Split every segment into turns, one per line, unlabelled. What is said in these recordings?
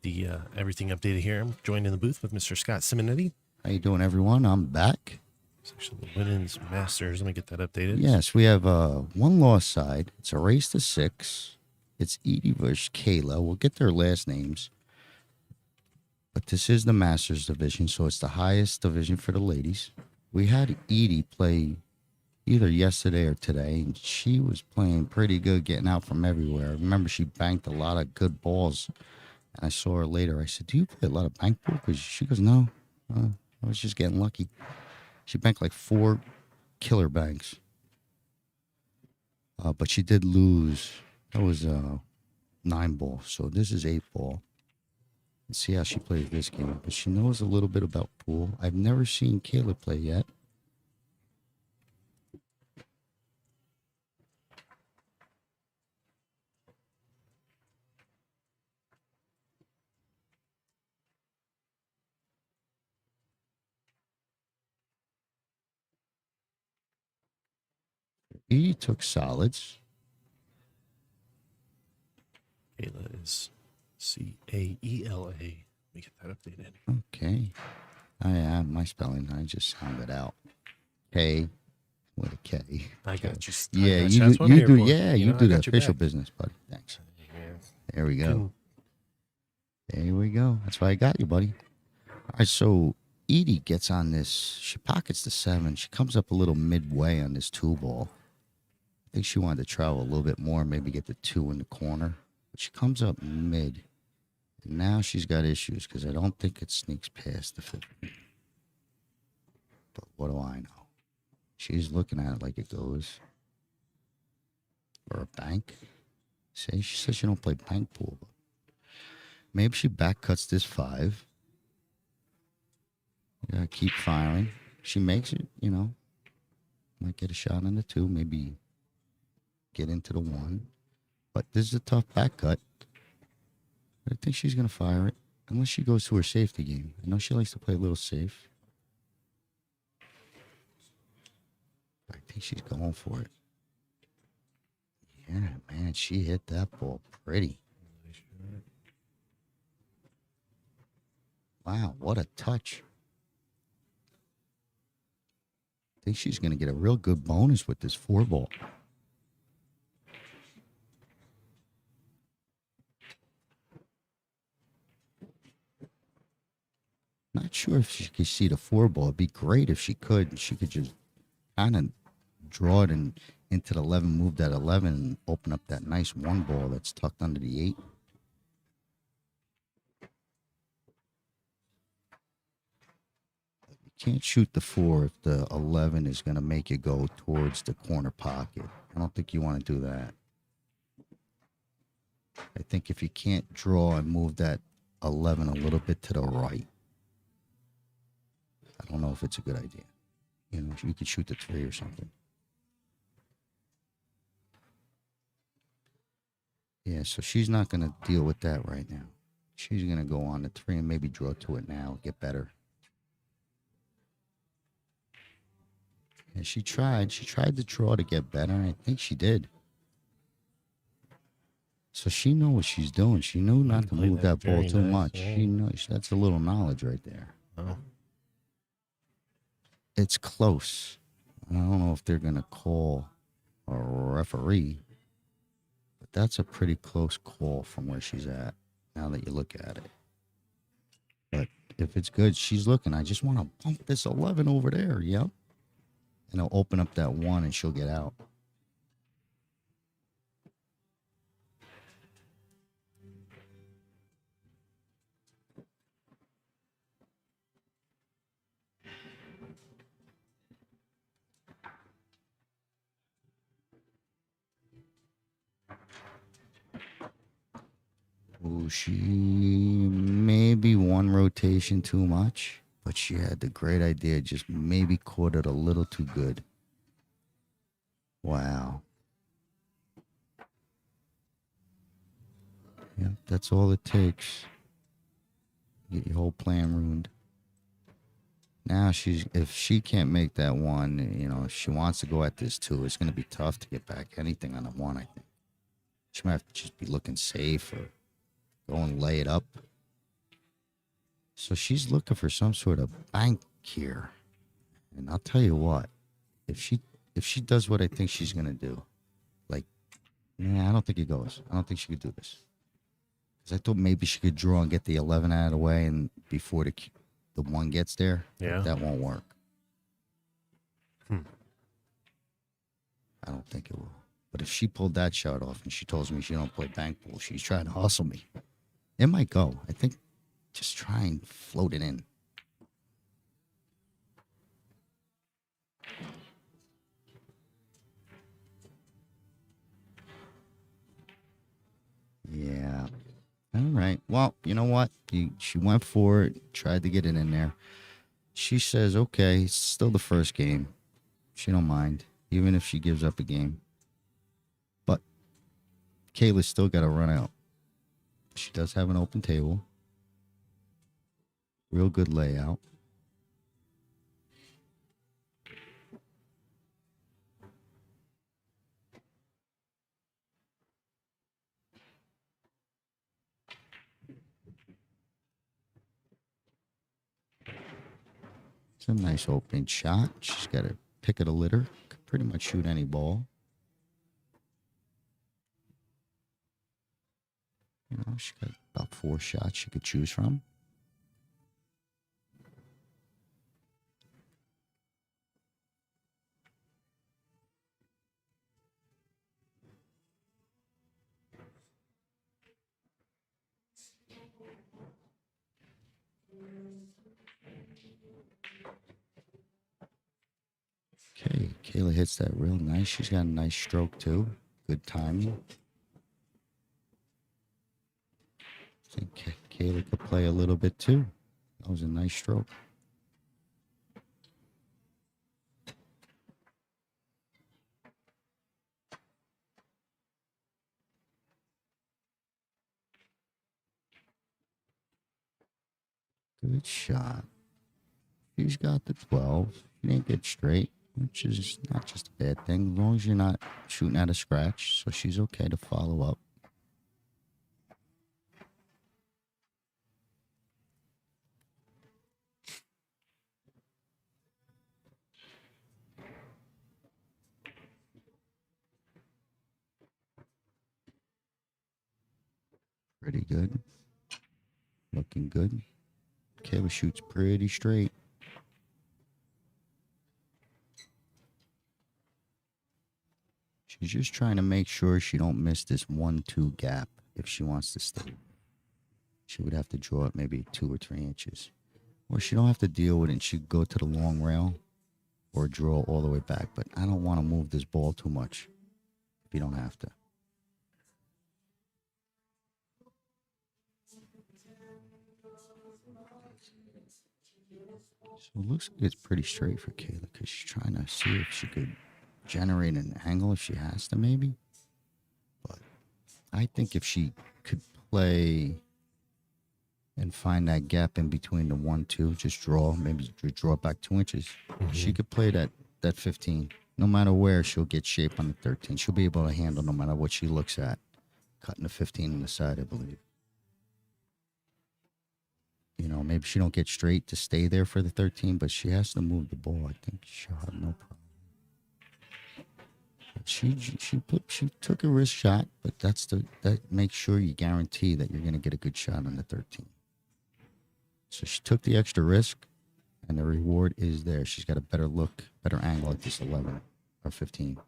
the everything updated here. I'm joined in the booth with Mr. Scott Simonetti.
How you doing, everyone? I'm back.
It's actually the women's masters. Let me get that updated.
Yes, we have one loss side. It's a race to 6. It's Edie versus Kayla. We'll get their last names. But this is the Masters division, so it's the highest division for the ladies. We had Edie play either yesterday or today, and she was playing pretty good, getting out from everywhere. I remember she banked a lot of good balls, and I saw her later. I said, do you play a lot of bank ball? Because she goes, no, I was just getting lucky. She banked like 4 killer banks. But she did lose. That was 9 ball, so this is 8 ball. Let's see how she plays this game. But she knows a little bit about pool. I've never seen Kayla play yet. He took solids.
Kayla is Caela. Let me get that updated.
Okay. My spelling, I just sounded out. K with a K.
I got you.
Yeah,
you
do the official
back.
business, buddy. Thanks.
Yeah.
There we go. There we go. That's why I got you, buddy. All right, so Edie gets on this. She pockets the 7. She comes up a little midway on this 2 ball. I think she wanted to travel a little bit more, maybe get the 2 in the corner. But she comes up mid. And now she's got issues because I don't think it sneaks past the 50. But what do I know? She's looking at it like it goes. Or a bank. She says she don't play bank pool. But maybe she back cuts this 5. You gotta keep firing. She makes it, Might get a shot on the 2, maybe get into the 1. But this is a tough back cut. I think she's going to fire it, unless she goes to her safety game. I know she likes to play a little safe. I think she's going for it. Yeah, man, she hit that ball pretty. Wow, what a touch. I think she's going to get a real good bonus with this 4 ball. Not sure if she could see the 4 ball. It'd be great if she could. She could just kind of draw it into the 11, move that 11, and open up that nice 1 ball that's tucked under the 8. You can't shoot the 4 if the 11 is going to make you go towards the corner pocket. I don't think you want to do that. I think if you can't draw and move that 11 a little bit to the right, I don't know if it's a good idea. You could shoot the 3 or something. Yeah, so she's not going to deal with that right now. She's going to go on the 3 and maybe draw to it now, get better. And she tried to draw to get better, and I think she did. So she knew what she's doing. She knew not to move that ball too much. Yeah. She knows that's a little knowledge right there.
Oh.
It's close. I don't know if they're going to call a referee, but that's a pretty close call from where she's at now that you look at it. But if it's good, she's looking. I just want to bump this 11 over there. Yep. And I'll open up that 1 and she'll get out. Oh, she maybe 1 rotation too much, but she had the great idea, just maybe caught it a little too good. Wow. Yeah, that's all it takes. Get your whole plan ruined. Now if she can't make that 1, if she wants to go at this 2, it's going to be tough to get back anything on the 1, I think. She might have to just be looking safe or go and lay it up. So she's looking for some sort of bank here. And I'll tell you what, if she does what I think she's gonna do, like, nah, I don't think it goes. I don't think she could do this. Because I thought maybe she could draw and get the 11 out of the way, and before the 1 gets there,
Yeah.
that won't work.
Hmm.
I don't think it will. But if she pulled that shot off and she tells me she don't play bank pool, she's trying to hustle me. It might go. I think just try and float it in. Yeah. All right. Well, you know what? She went for it, tried to get it in there. She says, okay, it's still the first game. She don't mind, even if she gives up a game. But Kayla's still got to run out. She does have an open table. Real good layout. It's a nice opening shot. She's got a pick of the litter. Could pretty much shoot any ball. You know, she's got about 4 shots she could choose from. Okay, Kayla hits that real nice. She's got a nice stroke too. Good timing. I think Kayla could play a little bit too. That was a nice stroke. Good shot. She's got the 12. She didn't get straight, which is not just a bad thing, as long as you're not shooting at a scratch. So she's okay to follow up. Pretty good. Looking good. Kayla shoots pretty straight. She's just trying to make sure she don't miss this 1-2 gap if she wants to stay. She would have to draw it maybe 2 or 3 inches. Or she don't have to deal with it and she could go to the long rail or draw all the way back. But I don't want to move this ball too much if you don't have to. So it looks like it's pretty straight for Kayla because she's trying to see if she could generate an angle if she has to maybe. But I think if she could play and find that gap in between the 1-2, just draw, maybe draw it back 2 inches. She could play that 15. No matter where, she'll get shape on the 13. She'll be able to handle no matter what she looks at. Cutting the 15 on the side, I believe. You know, maybe she don't get straight to stay there for the 13, but she has to move the ball. I think she'll have no problem. She took a risk shot, but that makes sure you guarantee that you're going to get a good shot on the 13. So she took the extra risk, and the reward is there. She's got a better look, better angle at this 11 or 15.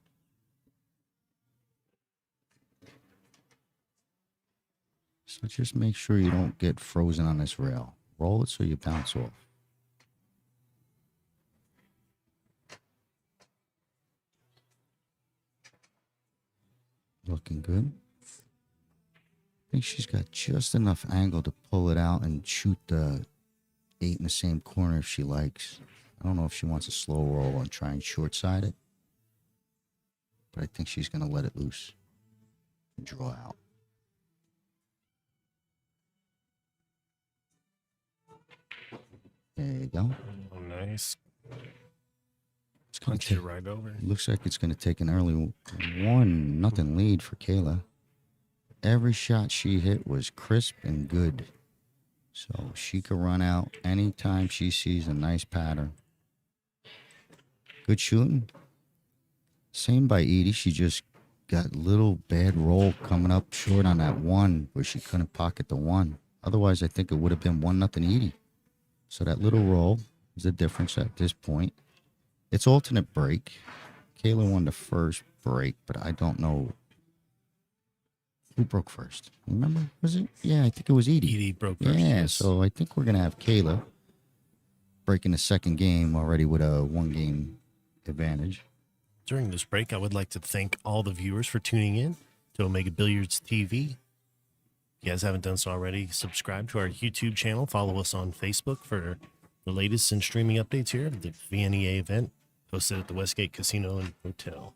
So just make sure you don't get frozen on this rail. Roll it so you bounce off. Looking good. I think she's got just enough angle to pull it out and shoot the 8 in the same corner if she likes. I don't know if she wants a slow roll and try and short side it. But I think she's going to let it loose and draw out. There you go.
Oh, nice.
It's going
Punch it right over.
It looks like it's going to take an early 1-0 lead for Kayla. Every shot she hit was crisp and good. So she could run out anytime she sees a nice pattern. Good shooting. Same by Edie. She just got a little bad roll coming up short on that one where she couldn't pocket the one. Otherwise, I think it would have been 1-0 Edie. So that little roll is the difference at this point. It's alternate break. Kayla won the first break, but I don't know who broke first. Remember? Was it? Yeah, I think it was Edie.
Edie broke first.
Yeah,
Yes.
so I think we're going to have Kayla breaking the second game already with a 1-game advantage.
During this break, I would like to thank all the viewers for tuning in to Omega Billiards TV. If you guys haven't done so already, subscribe to our YouTube channel. Follow us on Facebook for the latest in streaming updates here of the VNEA event hosted at the Westgate Casino and Hotel.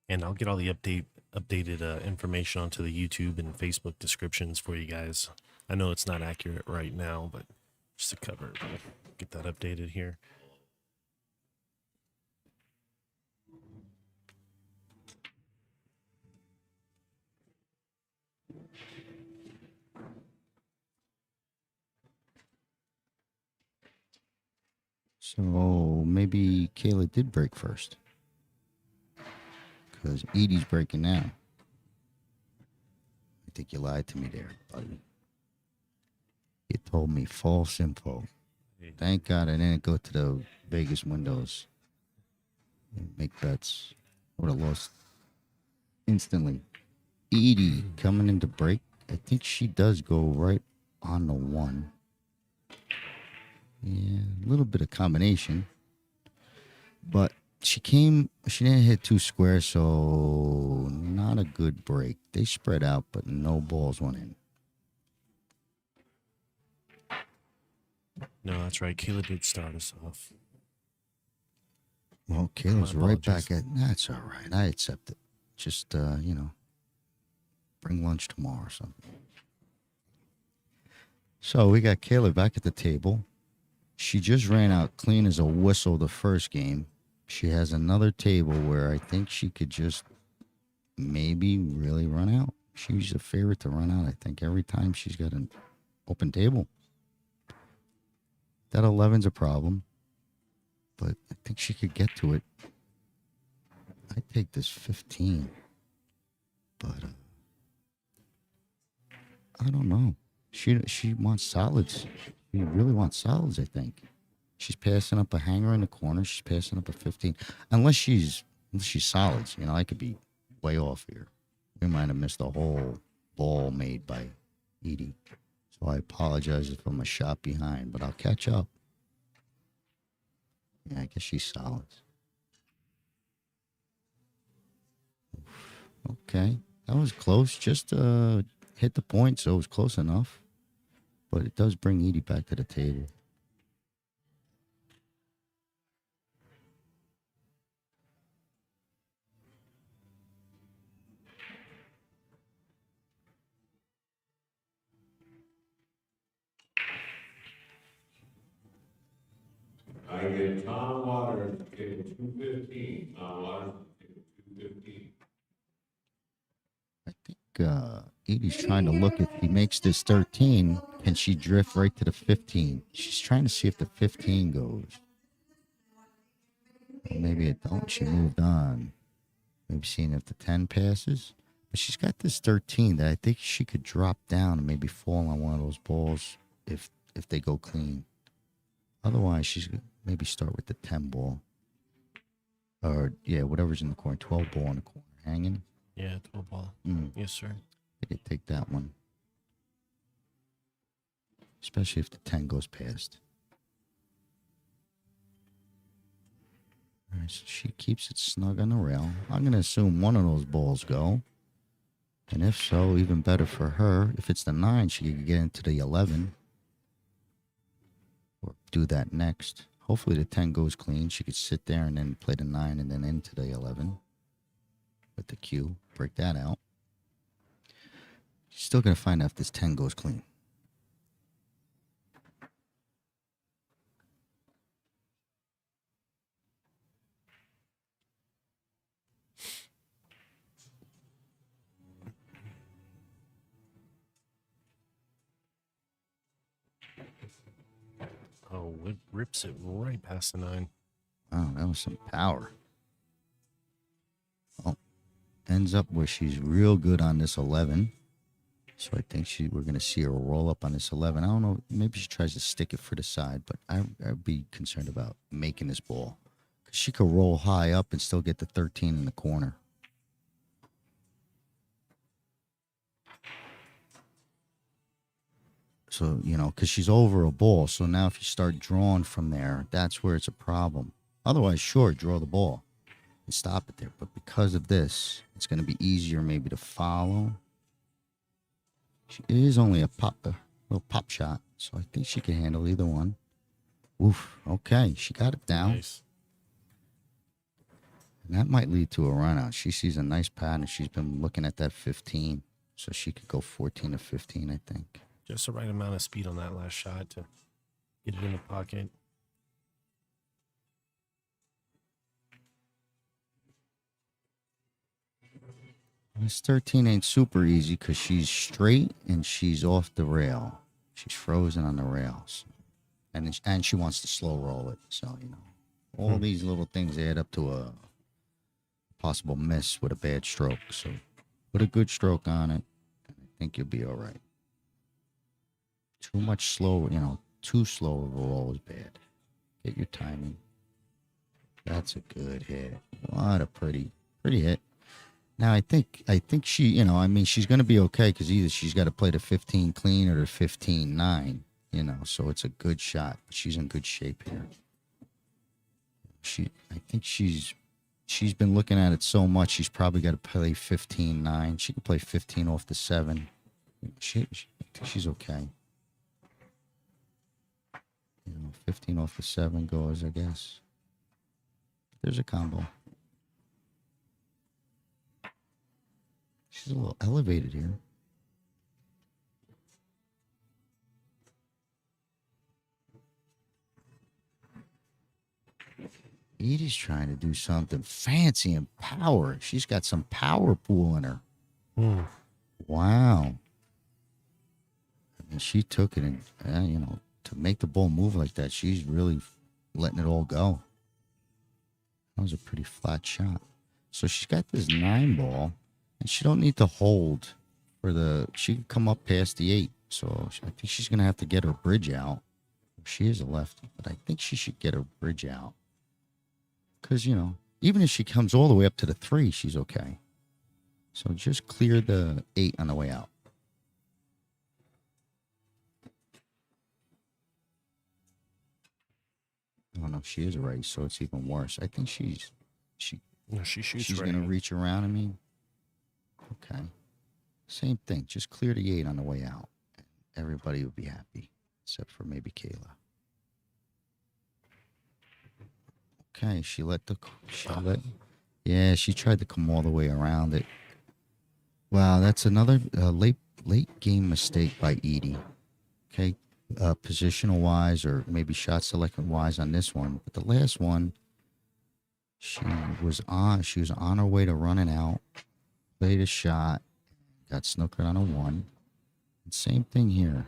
And I'll get all the updated information onto the YouTube and Facebook descriptions for you guys. I know it's not accurate right now, but just to cover it, we'll get that updated here.
So maybe Kayla did break first. Because Edie's breaking now. I think you lied to me there, buddy. You told me false info. Thank God I didn't go to the Vegas windows and make bets. Would have lost instantly. Edie coming into break. I think she does go right on the one. Yeah, a little bit of combination. But she didn't hit 2 squares, so not a good break. They spread out, but no balls went in.
No, that's right. Kayla did start us off.
Well, Kayla's
My
right
apologies.
back at, that's all right. I accept it. Just, bring lunch tomorrow or something. So we got Kayla back at the table. She just ran out clean as a whistle the first game. She has another table where I think she could just maybe really run out. She's a favorite to run out, I think, every time she's got an open table. That 11's a problem, but I think she could get to it. I take this 15, but I don't know. She wants solids. She really wants solids, I think. She's passing up a hanger in the corner. She's passing up a 15. Unless she's solids. You know, I could be way off here. We might have missed a whole ball made by Edie. So I apologize if I'm a shot behind, but I'll catch up. Yeah, I guess she's solids. Okay. That was close. Just hit the point, so it was close enough. But it does bring Edie back to the table.
I get Tom Waters getting 215. Tom Waters getting 215.
I think Edie's trying to look if he makes this 13, can she drift right to the 15? She's trying to see if the 15 goes. Or maybe it don't. She moved on. Maybe seeing if the 10 passes. But she's got this 13 that I think she could drop down and maybe fall on one of those balls if they go clean. Otherwise, she's going to maybe start with the 10 ball. Or, yeah, whatever's in the corner. 12 ball in the corner. Hanging.
Yeah, 12 ball. Yes, sir.
I could take that one. Especially if the 10 goes past. All right, so she keeps it snug on the rail. I'm going to assume one of those balls go. And if so, even better for her. If it's the 9, she could get into the 11. Or do that next. Hopefully the 10 goes clean. She could sit there and then play the 9 and then into the 11. But with the cue. Break that out. She's still going to find out if this 10 goes clean.
Oh, it rips it right past the 9.
Oh, that was some power. Oh, ends up where she's real good on this 11. So I think we're going to see her roll up on this 11. I don't know. Maybe she tries to stick it for the side, but I'd be concerned about making this ball. Because she could roll high up and still get the 13 in the corner. So, you know, because she's over a ball. So now if you start drawing from there, that's where it's a problem. Otherwise, sure, draw the ball and stop it there. But because of this, it's going to be easier maybe to follow. It is only a little pop shot. So I think she can handle either one. Oof. Okay, she got it down.
Nice.
And that might lead to a run out. She sees a nice pattern. She's been looking at that 15. So she could go 14 to 15, I think.
Just the right amount of speed on that last shot to get it in the pocket.
This 13 ain't super easy because she's straight and she's off the rail. She's frozen on the rails. And she wants to slow roll it. So, you know, all these little things add up to a possible miss with a bad stroke. So put a good stroke on it, and I think you'll be all right. Too much slow, you know, too slow of a roll is bad. Get your timing. That's a good hit. What a pretty hit. Now, I think she, you know, I mean, she's going to be okay because either she's got to play the 15 clean or the 15-9, you know, so it's a good shot. She's in good shape here. I think she's been looking at it so much, she's probably got to play 15-9. She can play 15 off the 7. I think she's okay. You know, 15 off the 7 goes, I guess. There's a combo. She's a little elevated here. Edie's trying to do something fancy and power. She's got some power pool in her. Wow. I mean, she took it and, you know, to make the ball move like that, she's really letting it all go. That was a pretty flat shot. So she's got this 9 ball, and she don't need to hold for the, she can come up past the 8. So I think she's going to have to get her bridge out. She is a lefty, but I think she should get her bridge out. Because, you know, even if she comes all the way up to the 3, she's okay. So just clear the 8 on the way out. Oh no, she is a race, so it's even worse. I think she
She shoots
she's
right.
gonna reach around at me. Okay. Same thing. Just clear the 8 on the way out. Everybody will be happy. Except for maybe Kayla. Okay, she tried to come all the way around it. Wow, that's another late game mistake by Edie. Okay. Positional wise or maybe shot selection wise on this one, but the last one she was on her way to running out, played a shot, got snookered on a 1. And same thing here,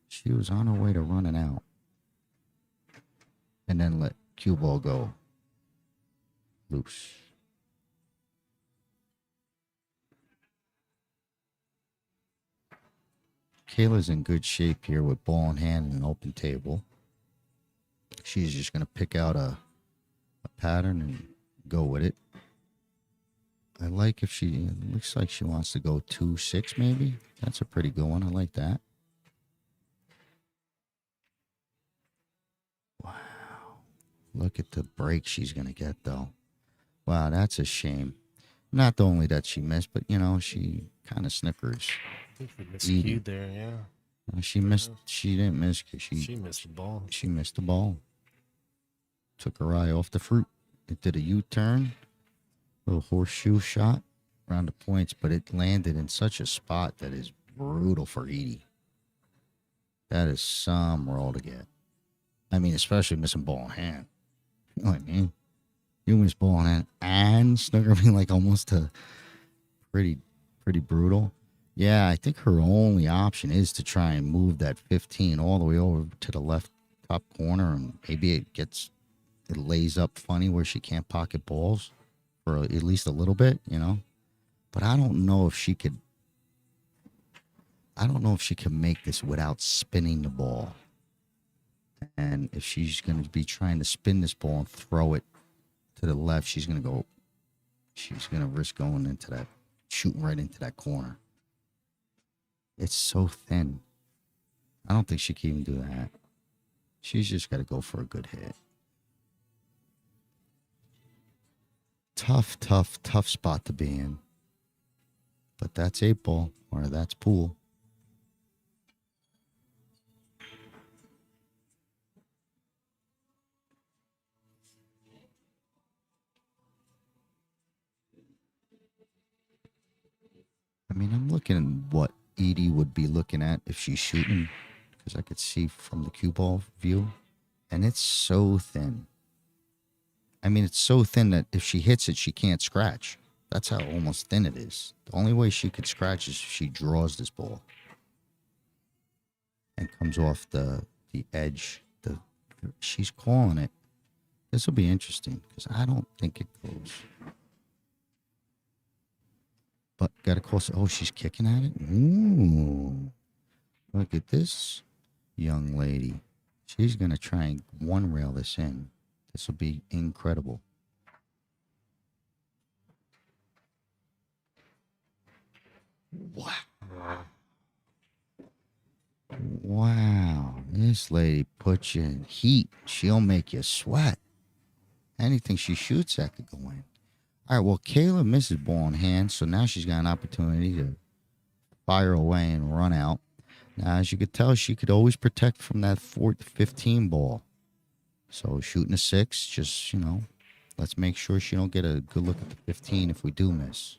she was on her way to running out and then let cue ball go loose. Kayla's in good shape here with ball in hand and an open table. She's just going to pick out a pattern and go with it. I like if it looks like she wants to go 2-6 maybe. That's a pretty good one. I like that. Wow. Look at the break she's going to get though. Wow, that's a shame. Not only that she missed, but, you know, she kind of snickers.
Miscued there, yeah.
She missed. She didn't miss because
She missed the ball.
She missed the ball. Took her eye off the fruit. It did a U-turn, little horseshoe shot, around the points, but it landed in such a spot that is brutal for Edie. That is some roll to get. I mean, especially missing ball in hand. You know what I mean? You miss ball in hand and snooker being like almost a pretty brutal. Yeah, I think her only option is to try and move that 15 all the way over to the left top corner, and maybe it lays up funny where she can't pocket balls for at least a little bit, you know. But I don't know if she could. I don't know if she can make this without spinning the ball. And if she's going to be trying to spin this ball and throw it to the left, she's going to risk going into that, shooting right into that corner. It's so thin. I don't think she can even do that. She's just got to go for a good hit. Tough spot to be in. But that's 8-ball, or that's pool. I mean, I'm looking at what Edie would be looking at if she's shooting, because I could see from the cue ball view, and it's so thin. I mean, it's so thin that if she hits it, she can't scratch. That's how almost thin it is. The only way she could scratch is if she draws this ball and comes off the edge. She's calling it. This will be interesting because I don't think it goes. But got to call. Oh, she's kicking at it. Ooh, look at this young lady. She's gonna try and one rail this in. This will be incredible. Wow, this lady puts you in heat. She'll make you sweat. Anything she shoots that could go in. All right, well, Kayla misses ball in hand, so now she's got an opportunity to fire away and run out. Now, as you could tell, she could always protect from that 15 ball. So shooting a 6, just, you know, let's make sure she don't get a good look at the 15 if we do miss.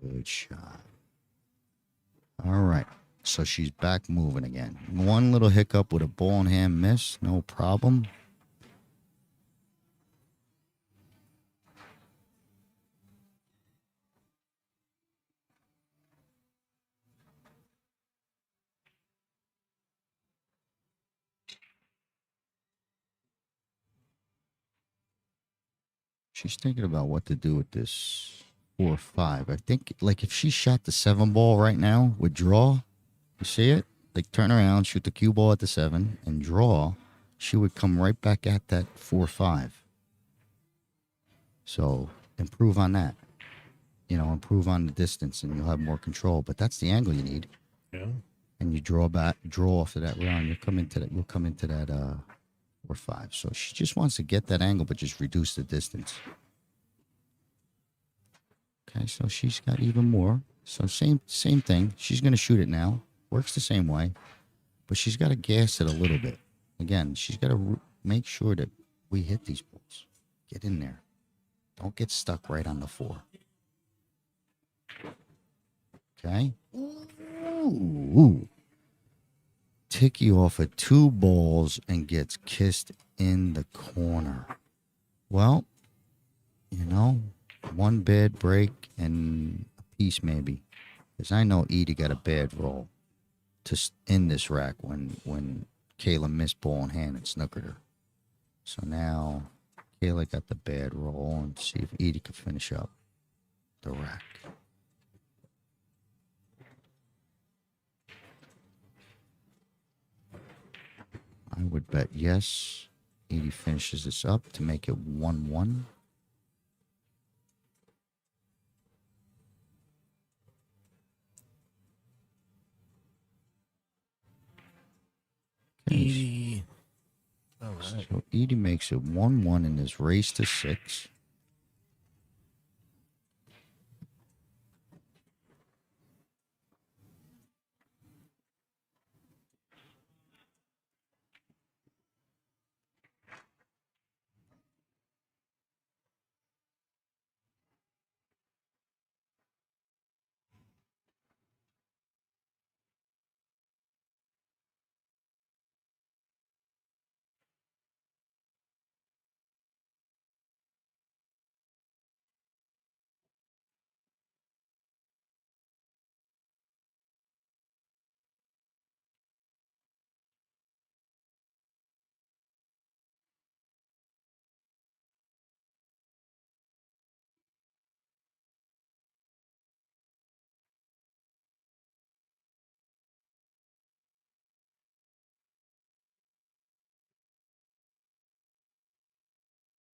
Good shot. All right. So she's back moving again. One little hiccup with a ball in hand miss. No problem. She's thinking about what to do with this 4-5. I think, like, if she shot the 7 ball right now with draw, you see it? Like, turn around, shoot the cue ball at the 7, and draw, she would come right back at that 4-5. So, improve on that. You know, improve on the distance, and you'll have more control. But that's the angle you need.
Yeah.
And you draw off of that round. You'll come into that 4-5. So she just wants to get that angle, but just reduce the distance. Okay, so she's got even more. So same thing. She's going to shoot it now. Works the same way, but she's got to gas it a little bit. Again, she's got to make sure that we hit these balls. Get in there. Don't get stuck right on the 4. Okay. Ooh. Ticky off of 2 balls and gets kissed in the corner. Well, you know, one bad break and a piece maybe. Because I know Edie got a bad roll to in this rack when Kayla missed ball in hand and snookered her. So now Kayla got the bad roll, and see if Edie can finish up the rack. I would bet yes. Edie finishes this up to make it 1-1.
Edie. All right.
So Edie makes it 1-1 in this race to 6.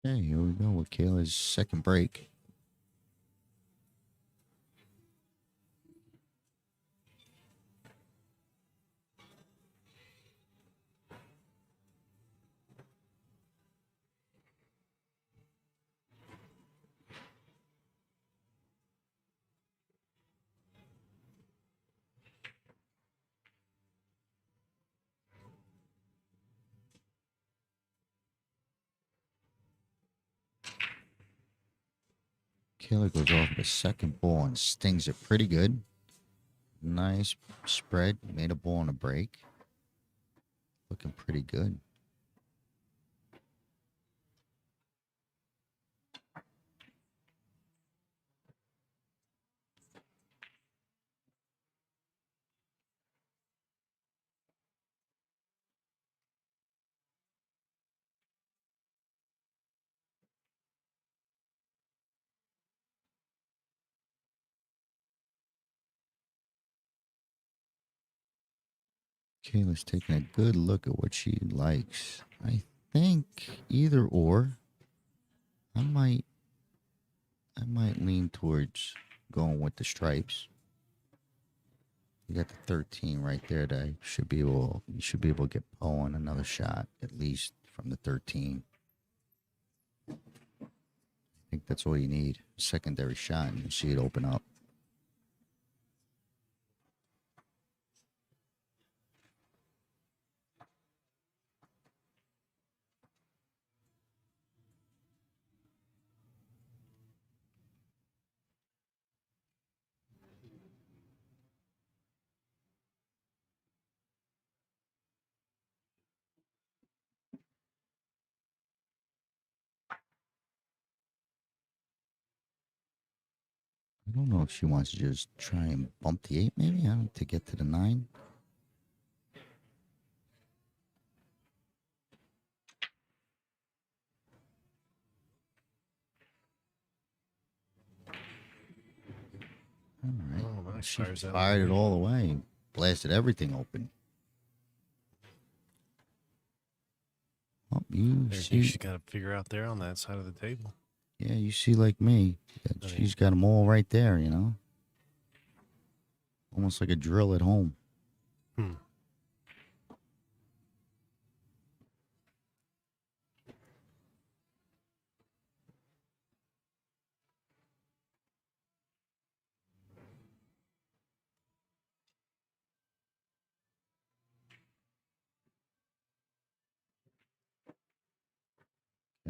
Okay, here we go with Kayla's second break. Kayla goes off the second ball and stings it pretty good. Nice spread. Made a ball on a break. Looking pretty good. Kayla's taking a good look at what she likes. I think either or. I might lean towards going with the stripes. You got the 13 right there that you should be able to get Poe on another shot, at least from the 13. I think that's all you need. Secondary shot, and you see it open up. I don't know if she wants to just try and bump the 8 maybe to get to the 9. All right.
Oh, nice.
She
Fires out
fired
of
it
the
all the way. Blasted everything open. Oh, you see,
she's got to figure out there on that side of the table.
yeah, you see like me. That
I mean-
she's got them all right there, you know? Almost like a drill at home.
Hmm.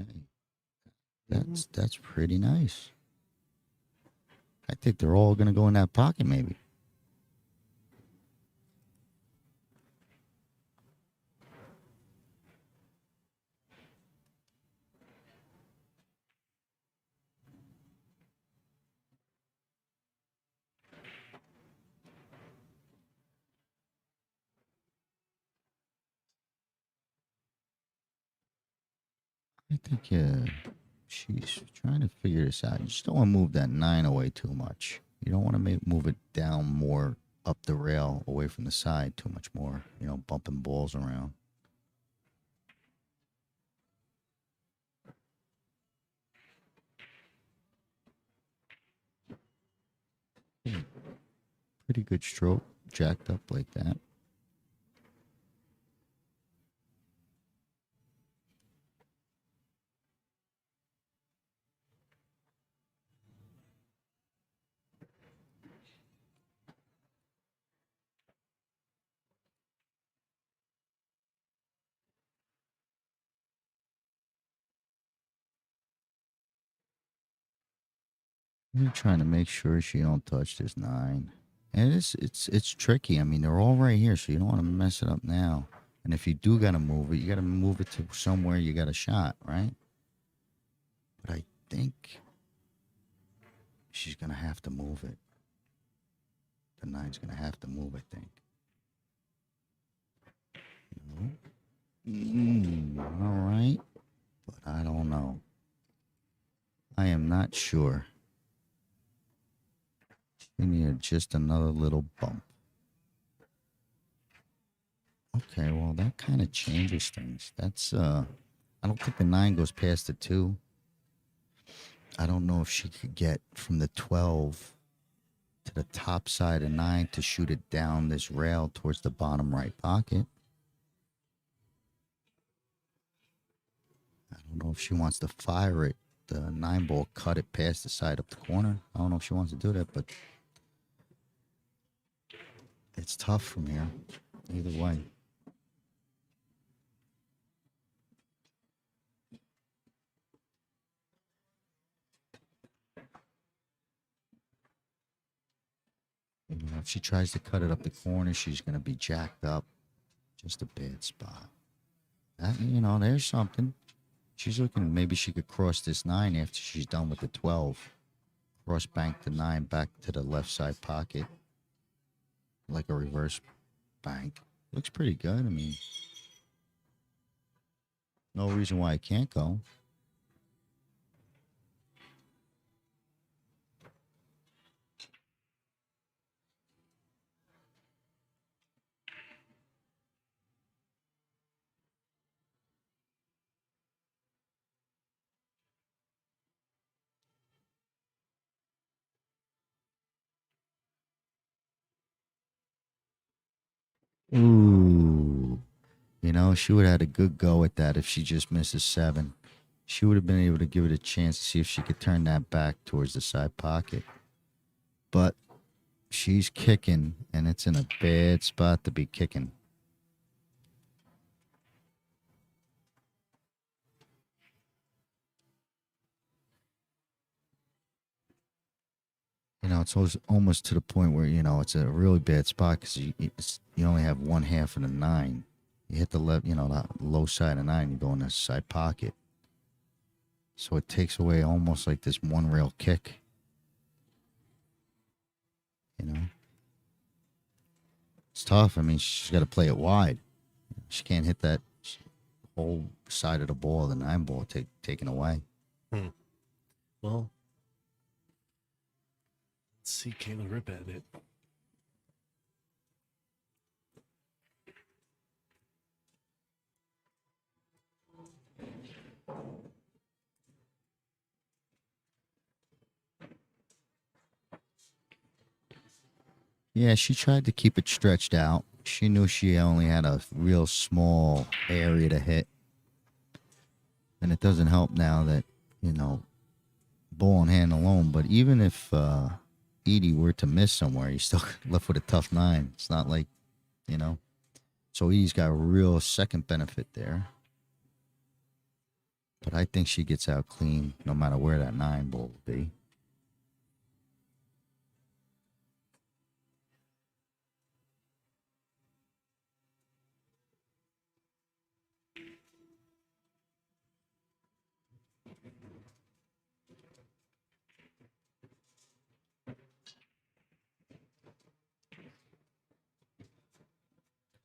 Okay. That's pretty nice. I think they're all gonna go in that pocket maybe. I think she's trying to figure this out. You just don't want to move that 9 away too much. You don't want to move it down more up the rail away from the side too much more. You know, bumping balls around. Pretty good stroke, jacked up like that. Really trying to make sure she don't touch this 9. And it's tricky. I mean, they're all right here, so you don't want to mess it up now. And if you do gotta move it, you gotta move it to somewhere you got a shot, right? But I think she's gonna have to move it. The 9's gonna have to move, I think. All right, but I don't know. I am not sure. We need just another little bump. Okay, well that kind of changes things. That's I don't think the 9 goes past the 2. I don't know if she could get from the 12 to the top side of 9 to shoot it down this rail towards the bottom right pocket. I don't know if she wants to fire it. The 9 ball, cut it past the side up the corner. I don't know if she wants to do that, but it's tough from here. Either way. You know, if she tries to cut it up the corner, she's going to be jacked up. Just a bad spot. That, you know, there's something. She's looking, maybe she could cross this 9 after she's done with the 12. Cross bank the 9 back to the left side pocket. Like a reverse bank. Looks pretty good. I mean, no reason why it can't go. Ooh. You know, she would have had a good go at that if she just misses 7. She would have been able to give it a chance to see if she could turn that back towards the side pocket. But she's kicking, and it's in a bad spot to be kicking. You know, it's almost to the point where, you know, it's a really bad spot because you only have one half of the 9. You hit the left, you know, the low side of 9, you go in the side pocket. So it takes away almost like this one rail kick. You know? It's tough. I mean, she's got to play it wide. She can't hit that whole side of the ball, the 9 ball, taken away.
Well, let's see Kayla rip at it.
Yeah, she tried to keep it stretched out. She knew she only had a real small area to hit. And it doesn't help now that, you know, ball in hand alone. But even if Edie were to miss somewhere, he's still left with a tough 9. It's not like, you know. So Edie's got a real second benefit there. But I think she gets out clean no matter where that 9 ball will be.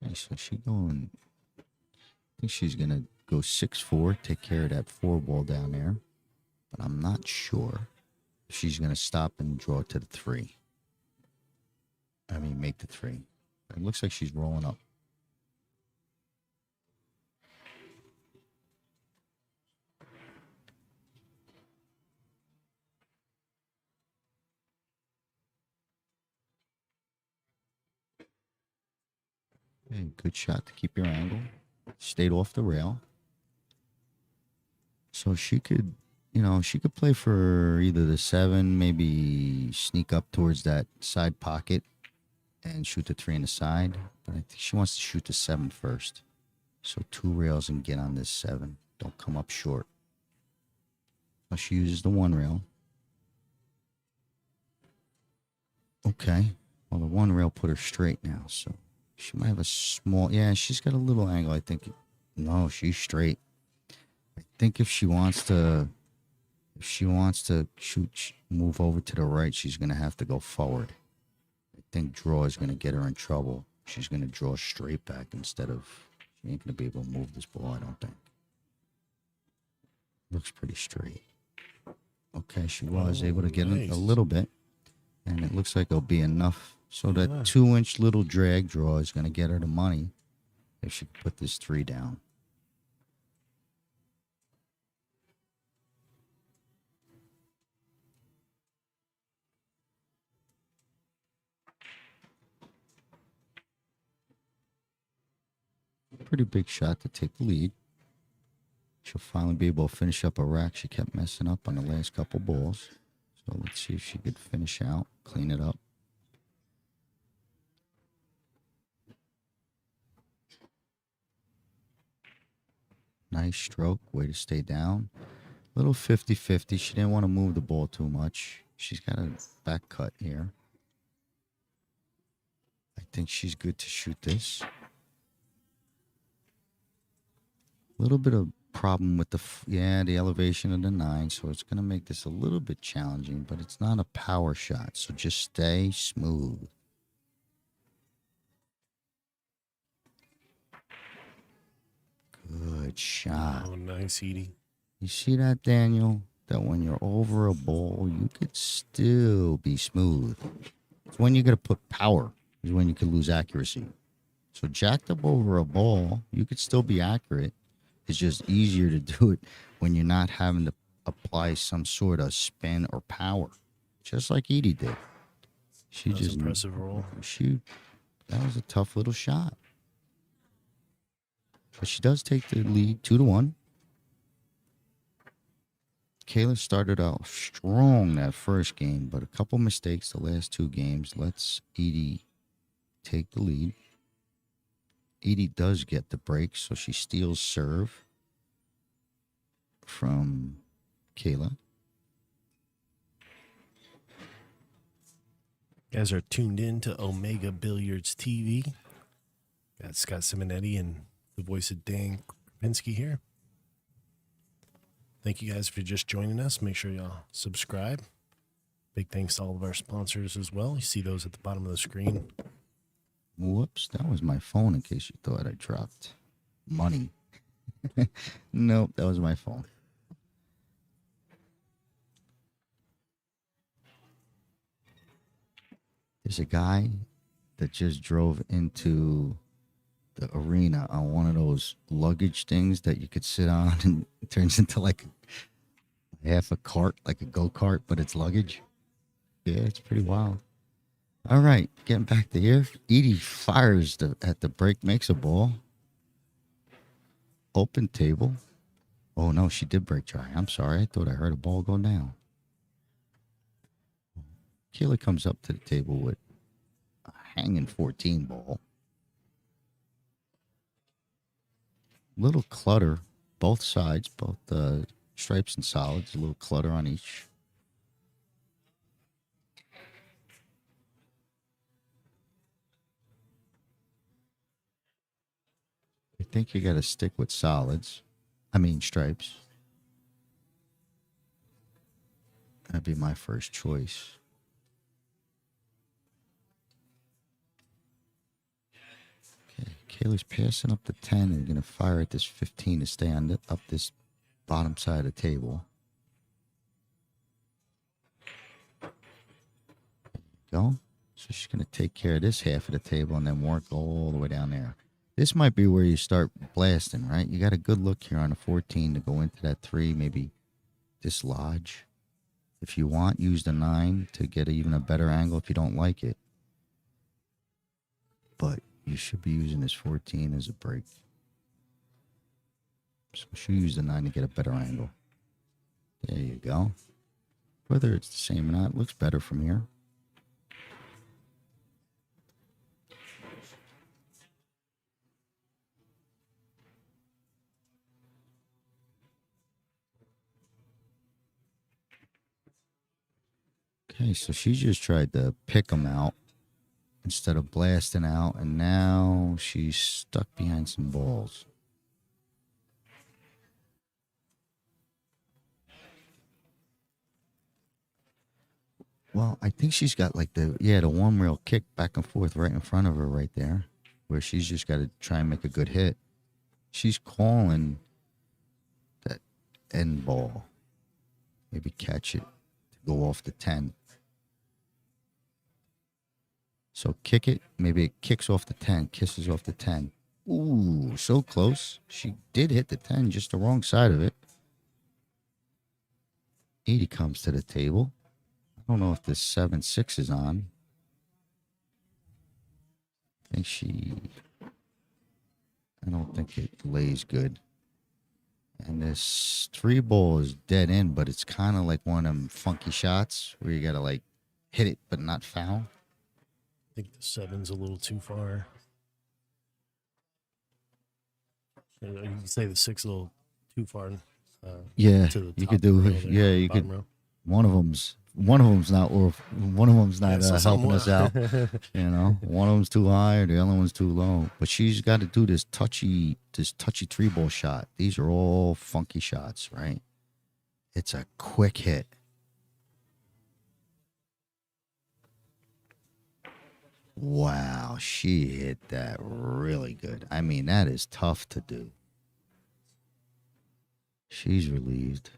Okay, so she going, I think she's going to go 6-4, take care of that 4 ball down there. But I'm not sure if she's going to stop and draw to the 3. I mean, make the 3. It looks like she's rolling up. Okay, good shot to keep your angle. Stayed off the rail. So she could, you know, she could play for either the 7, maybe sneak up towards that side pocket and shoot the 3 in the side. But I think she wants to shoot the 7 first. So 2 rails and get on this 7. Don't come up short. So she uses the 1 rail. Okay. Well, the 1 rail put her straight now, so she might have a small, yeah, she's got a little angle, I think. No, she's straight. I think if she wants to shoot, move over to the right, she's going to have to go forward. I think draw is going to get her in trouble. She's going to draw straight back instead of, she ain't going to be able to move this ball, I don't think. Looks pretty straight. Okay, she was able to get
nice.
a little bit. And it looks like it'll be enough. So that 2-inch little drag draw is going to get her the money if she put this 3 down. pretty big shot to take the lead. She'll finally be able to finish up a rack she kept messing up on the last couple balls. So let's see if she could finish out, clean it up. Nice stroke, way to stay down. Little 50-50. She didn't want to move the ball too much. She's got a back cut here. I think she's good to shoot this. A little bit of problem with the elevation of the 9, so it's going to make this a little bit challenging, but it's not a power shot, so just stay smooth. Good shot.
Oh, nice, Edie.
You see that, Daniel? That when you're over a ball, you could still be smooth. It's when you're going to put power is when you could lose accuracy. So jacked up over a ball, you could still be accurate. It's just easier to do it when you're not having to apply some sort of spin or power, just like Edie did. She
That was
just
impressive roll.
That was a tough little shot. But she does take the lead 2-1. Kayla started out strong that first game, but a couple mistakes the last 2 games lets Edie take the lead. Edie does get the break, so she steals serve from Kayla.
You guys are tuned in to Omega Billiards TV. Got Scott Simonetti and the voice of Dan Kropinski here. Thank you guys for just joining us. Make sure y'all subscribe. Big thanks to all of our sponsors as well. You see those at the bottom of the screen.
Whoops, that was my phone in case you thought I dropped money. Nope, that was my phone. There's a guy that just drove into the arena on one of those luggage things that you could sit on, and it turns into like half a cart, like a go-kart, but it's luggage. Yeah, it's pretty wild. All right, getting back to here. Edie fires at the break, makes a ball. Open table. Oh, no, she did break try. I'm sorry. I thought I heard a ball go down. Kayla comes up to the table with a hanging 14 ball. Little clutter, both sides, both stripes and solids, a little clutter on each. I think you got to stick with solids. I mean stripes. That'd be my first choice. Okay, Kayla's passing up the 10 and going to fire at this 15 to stay on up this bottom side of the table. There you go. So she's going to take care of this half of the table and then work all the way down there. This might be where you start blasting, right? You got a good look here on a 14 to go into that 3, maybe dislodge. If you want, use the 9 to get even a better angle if you don't like it. But you should be using this 14 as a break. So she'll use the 9 to get a better angle. There you go. Whether it's the same or not, it looks better from here. Okay, so she just tried to pick them out instead of blasting out, and now she's stuck behind some balls. Well, I think she's got like the one real kick back and forth right in front of her right there, where she's just got to try and make a good hit. She's calling that end ball. Maybe catch it to go off the 10. So kick it. Maybe it kicks off the 10, kisses off the 10. Ooh, so close. She did hit the 10, just the wrong side of it. Edie comes to the table. I don't know if this 7-6 is on. I don't think think it lays good. And this 3-ball is dead end, but it's kind of like one of them funky shots where you got to like hit it but not foul.
I think the 7's a little too far. You can say the 6 a little too far.
Yeah,
to the
you
top
could do
row
it.
there,
Yeah, you
bottom
could.
row.
One of them's not, or one of them's not
Yeah, so
helping us out. You know, one of them's too high, or the other one's too low. But she's got to do this touchy 3-ball shot. These are all funky shots, right? It's a quick hit. Wow, she hit that really good. I mean, that is tough to do. She's relieved.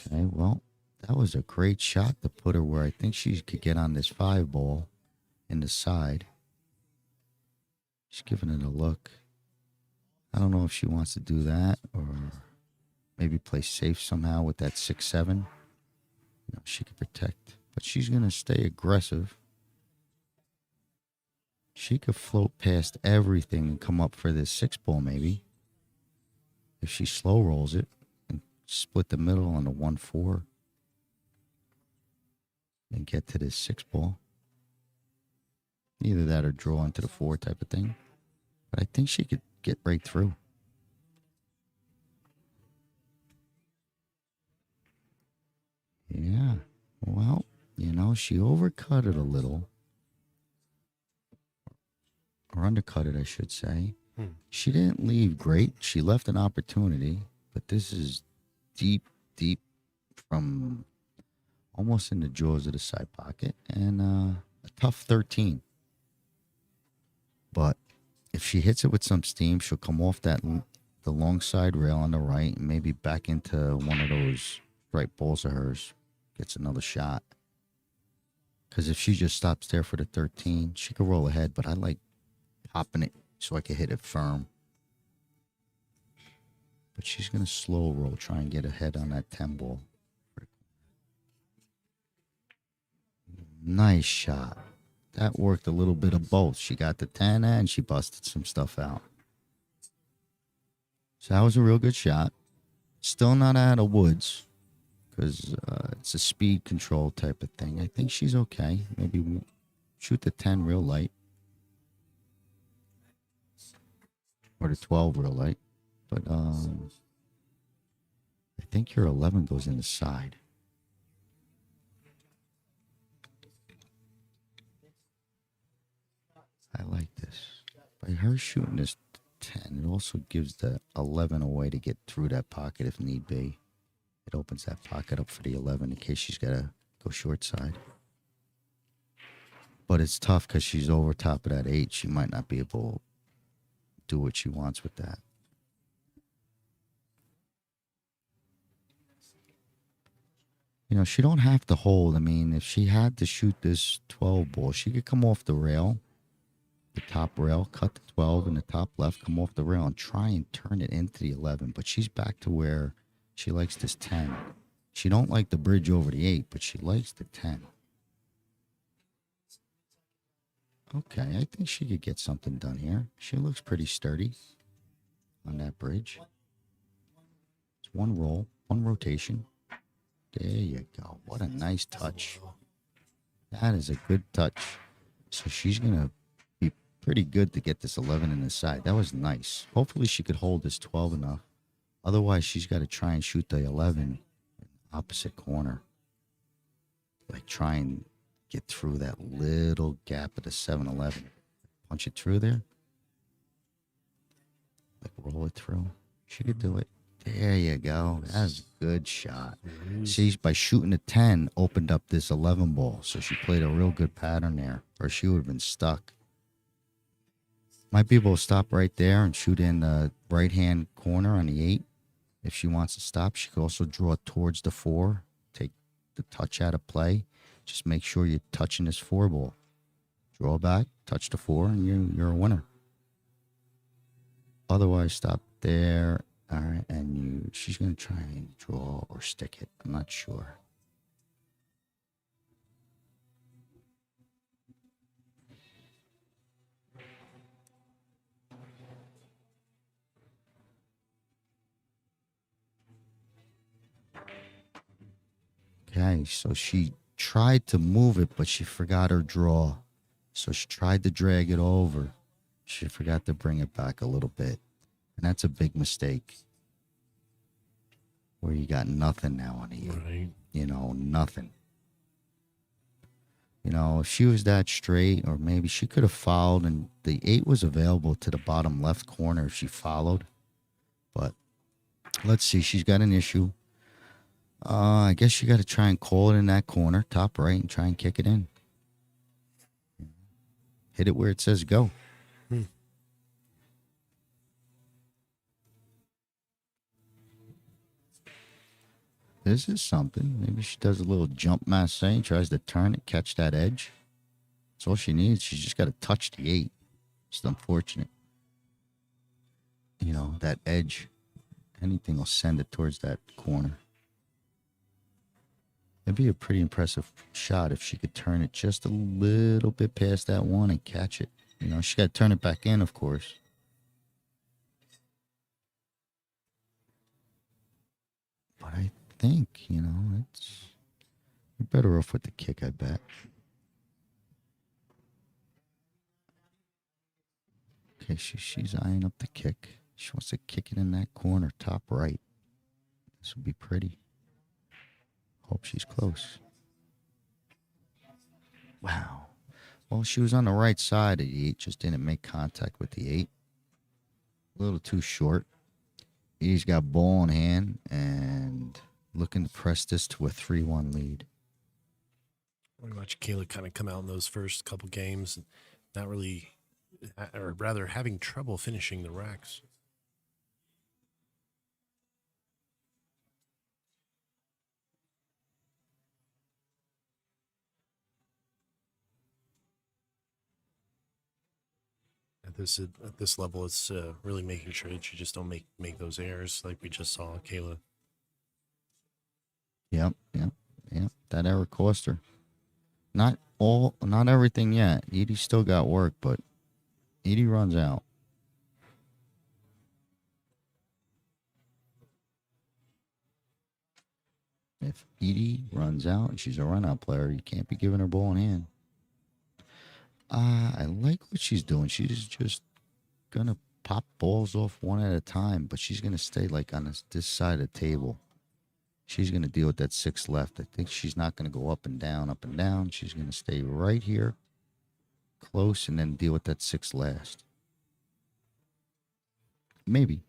Okay, well, that was a great shot to put her where I think she could get on this 5-ball in the side. She's giving it a look. I don't know if she wants to do that or maybe play safe somehow with that 6-7. You know, she could protect, but she's going to stay aggressive. She could float past everything and come up for this 6-ball maybe. If she slow rolls it and split the middle on the 1-4 and get to this 6-ball. Either that or draw into the 4 type of thing. But I think she could get right through. Yeah. Well, you know, she overcut it a little. Or undercut it, I should say. She didn't leave great. She left an opportunity, but this is deep, deep from almost in the jaws of the side pocket, and a tough 13. But if she hits it with some steam, she'll come off the long side rail on the right and maybe back into one of those right balls of hers. Gets another shot. Because if she just stops there for the 13, she could roll ahead, but I like popping it so I can hit it firm. But she's going to slow roll, try and get ahead on that 10 ball. Nice shot. That worked a little bit of both. She got the 10 and she busted some stuff out. So that was a real good shot. Still not out of woods because it's a speed control type of thing. I think she's okay. Maybe shoot the 10 real light. Or the 12 real light. But I think your 11 goes in the side. I like this. By her shooting this 10, it also gives the 11 a way to get through that pocket if need be. It opens that pocket up for the 11 in case she's got to go short side. But it's tough because she's over top of that 8. She might not be able to do what she wants with that. You know, she don't have to hold. I mean, if she had to shoot this 12 ball, she could come off the rail, the top rail, cut the 12 in the top left, come off the rail and try and turn it into the 11. But she's back to where she likes this 10. She don't like the bridge over the 8, but she likes the 10. Okay, I think she could get something done here. She looks pretty sturdy on that bridge. It's one roll, one rotation. There you go. What a nice touch. That is a good touch. So she's going to be pretty good to get this 11 in the side. That was nice. Hopefully she could hold this 12 enough. Otherwise, she's got to try and shoot the 11 opposite corner. Like try and get through that little gap of the 7-11. Punch it through there. Like roll it through. She could do it. There you go. That's a good shot. See, by shooting a 10, opened up this 11 ball. So she played a real good pattern there, or she would have been stuck. Might be able to stop right there and shoot in the right-hand corner on the 8. If she wants to stop, she could also draw towards the 4. Take the touch out of play. Just make sure you're touching this 4 ball. Draw back, touch the 4, and you're a winner. Otherwise, stop there. All right, and she's going to try and draw or stick it. I'm not sure. Okay, so she tried to move it, but she forgot her draw. So she tried to drag it over. She forgot to bring it back a little bit. And that's a big mistake. Where you got nothing now on the 8.
Right.
You know, nothing. You know, if she was that straight, or maybe she could have followed, and the 8 was available to the bottom left corner if she followed. But let's see, she's got an issue. I guess you got to try and call it in that corner, top right, and try and kick it in. Hit it where it says go. This is something. Maybe she does a little jump masse, tries to turn it, catch that edge. That's all she needs. She's just got to touch the 8. It's unfortunate. You know, that edge, anything will send it towards that corner. It'd be a pretty impressive shot if she could turn it just a little bit past that 1 and catch it. You know, she got to turn it back in, of course. But I think, you know, you're better off with the kick, I bet. Okay, she's eyeing up the kick. She wants to kick it in that corner, top right. This would be pretty. Hope she's close. Wow. Well, she was on the right side of the 8, just didn't make contact with the 8. A little too short. He's got ball in hand and looking to press this to a 3-1 lead.
We watched Kayla kind of come out in those first couple games, not really, or rather having trouble finishing the racks. At this level, it's really making sure that you just don't make those errors like we just saw Kayla.
Yep. That error cost her. Not everything yet. Edie still got work, but Edie runs out. If Edie runs out and she's a run-out player, you can't be giving her ball in hand. I like what she's doing. She's just going to pop balls off one at a time, but she's going to stay like on this side of the table. She's going to deal with that 6 left. I think she's not going to go up and down, up and down. She's going to stay right here, close, and then deal with that 6 last. Maybe.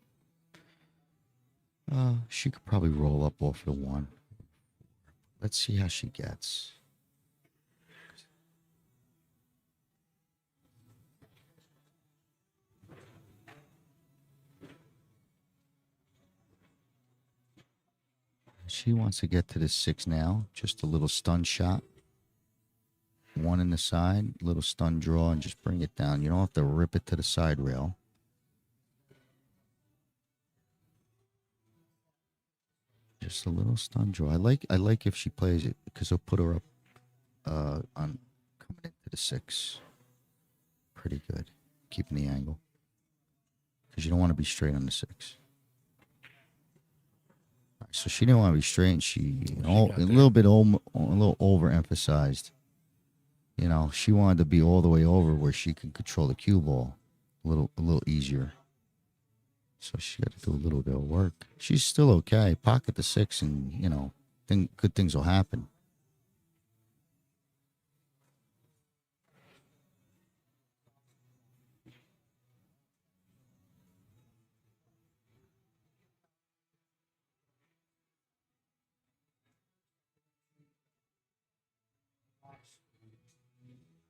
She could probably roll up off the 1. Let's see how she gets. She wants to get to the 6 now. Just a little stun shot. 1 in the side, little stun draw, and just bring it down. You don't have to rip it to the side rail. Just a little stun draw. I like if she plays it because it'll put her up on coming into the 6. Pretty good. Keeping the angle. Because you don't want to be straight on the 6. Right, so she didn't want to be straight, and she a little overemphasized. You know, she wanted to be all the way over where she could control the cue ball a little easier. So she got to do a little bit of work. She's still okay. Pocket the 6, and you know, good things will happen.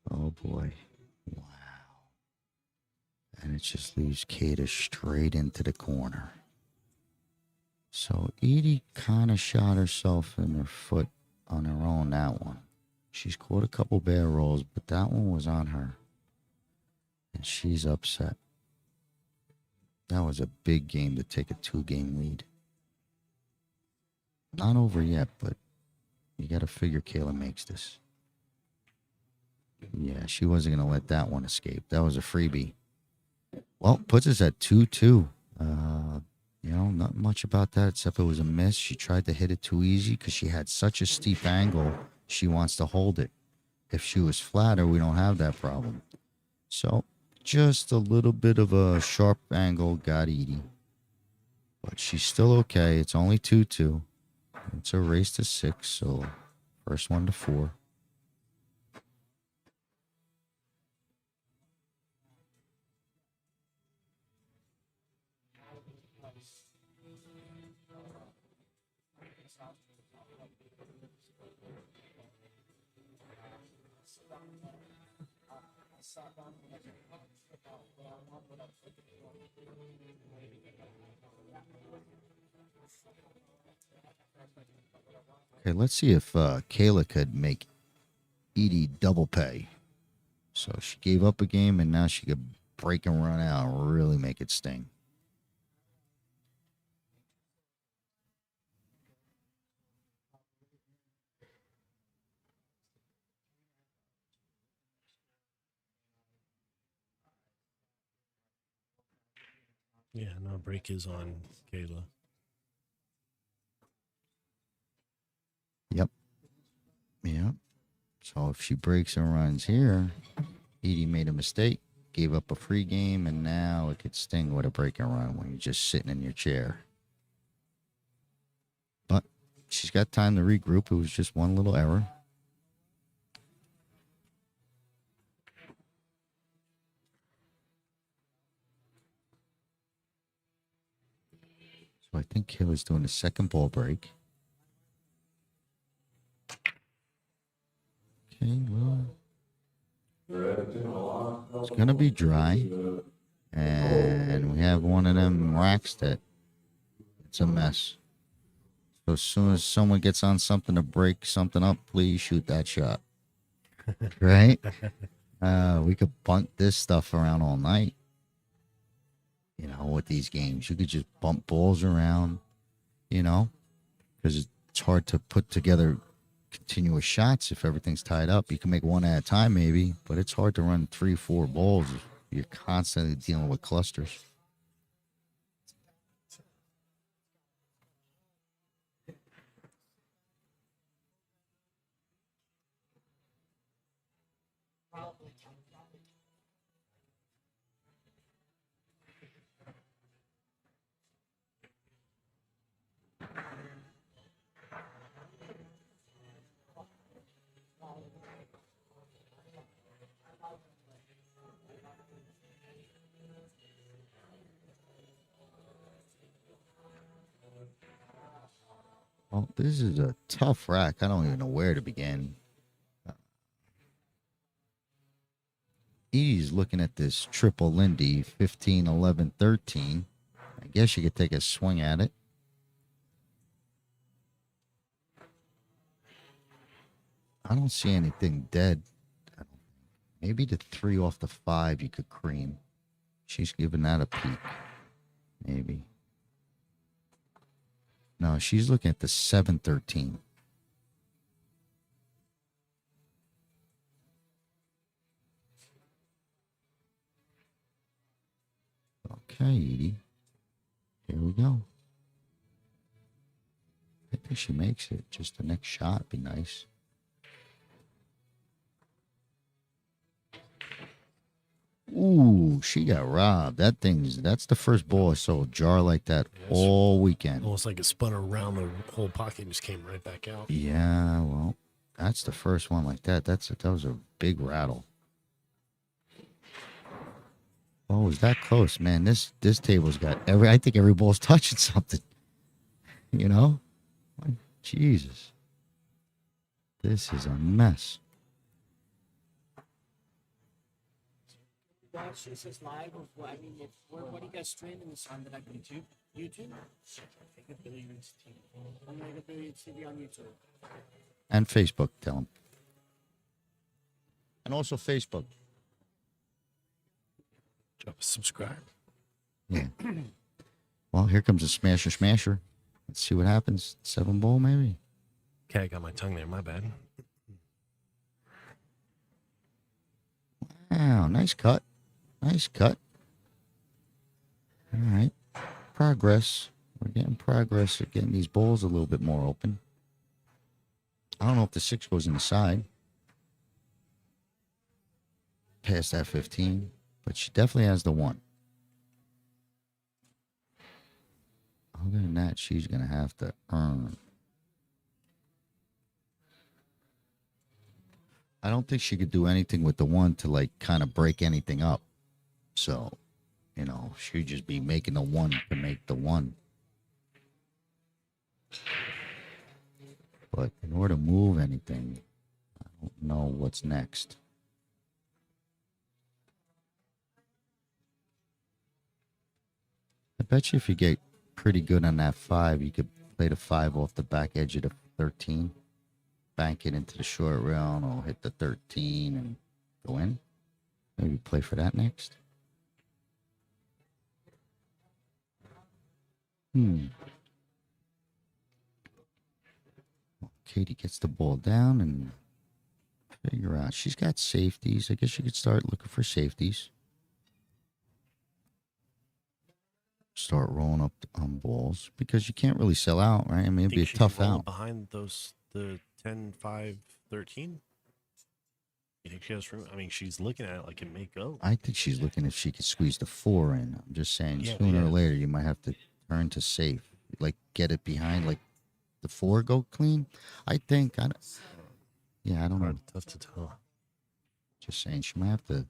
Oh boy. Wow. And it just leaves Kayla straight into the corner. So Edie kind of shot herself in her foot on her own, that one. She's caught a couple bad rolls, but that one was on her. And she's upset. That was a big game to take a 2-game lead. Not over yet, but you got to figure Kayla makes this. Yeah, she wasn't going to let that one escape. That was a freebie. Well, puts us at 2-2. You know, not much about that except it was a miss. She tried to hit it too easy because she had such a steep angle. She wants to hold it. If she was flatter, we don't have that problem. So, just a little bit of a sharp angle got Edie. But she's still okay. It's only 2-2. It's a race to 6, so first one to 4. Okay, let's see if Kayla could make Edie double pay. So she gave up a game, and now she could break and run out and really make it sting.
Yeah, no break is on Kayla.
Yep. Yep. So if she breaks and runs here, Edie made a mistake, gave up a free game, and now it could sting with a break and run when you're just sitting in your chair. But she's got time to regroup. It was just one little error. So I think Kayla's doing a second ball break. Okay, well, it's going to be dry. And we have one of them racks that it's a mess. So as soon as someone gets on something to break something up, please shoot that shot. Right? We could bunt this stuff around all night. You know, with these games, you could just bump balls around, you know, because it's hard to put together continuous shots if everything's tied up. You can make one at a time maybe, but it's hard to run 3-4 balls if you're constantly dealing with clusters. Well, this is a tough rack. I don't even know where to begin. Edie's looking at this triple Lindy, 15, 11, 13. I guess you could take a swing at it. I don't see anything dead. Maybe the 3 off the 5 you could cream. She's giving that a peek. Maybe. No, she's looking at the 7-13. Okay, Edie. Here we go. I think she makes it. Just the next shot would be nice. Ooh, she got robbed. That's the first ball I saw jar like that all weekend.
Almost like it spun around the whole pocket and just came right back out.
Yeah, well, that's the first one like that. That was a big rattle. Oh, it was that close, man. This table's got I think every ball's touching something. You know? Jesus. This is a mess.
Watch this is live. I mean, what do you guys streaming this on? That YouTube? YouTube? Omega Billiards TV. Omega Billiards TV on YouTube.
And Facebook, tell them. And also Facebook.
Drop a subscribe.
Yeah. Well, here comes a smasher. Let's see what happens. 7 ball, maybe.
Okay, I got my tongue there. My bad.
Wow, nice cut. Nice cut. All right. Progress. We're getting progress at getting these balls a little bit more open. I don't know if the 6 goes in the side. Past that 15. But she definitely has the 1. Other than that, she's going to have to earn. I don't think she could do anything with the 1 to, like, kind of break anything up. So, you know, she'd just be making the 1 to make the 1. But in order to move anything, I don't know what's next. I bet you if you get pretty good on that 5, you could play the 5 off the back edge of the 13. Bank it into the short rail, or hit the 13 and go in. Maybe play for that next. Katie gets the ball down and figure out. She's got safeties. I guess you could start looking for safeties. Start rolling up on balls because you can't really sell out, right? I mean, it'd be a tough out.
Behind those, the 10, 5, 13? You think she has room? I mean, she's looking at it like it may go.
I think she's looking if she could squeeze the 4 in. I'm just saying, sooner or later, you might have to turn to safe. Like, get it behind, like, the 4 go clean. I think, I don't know.
Tough to tell.
Just saying, she might have to,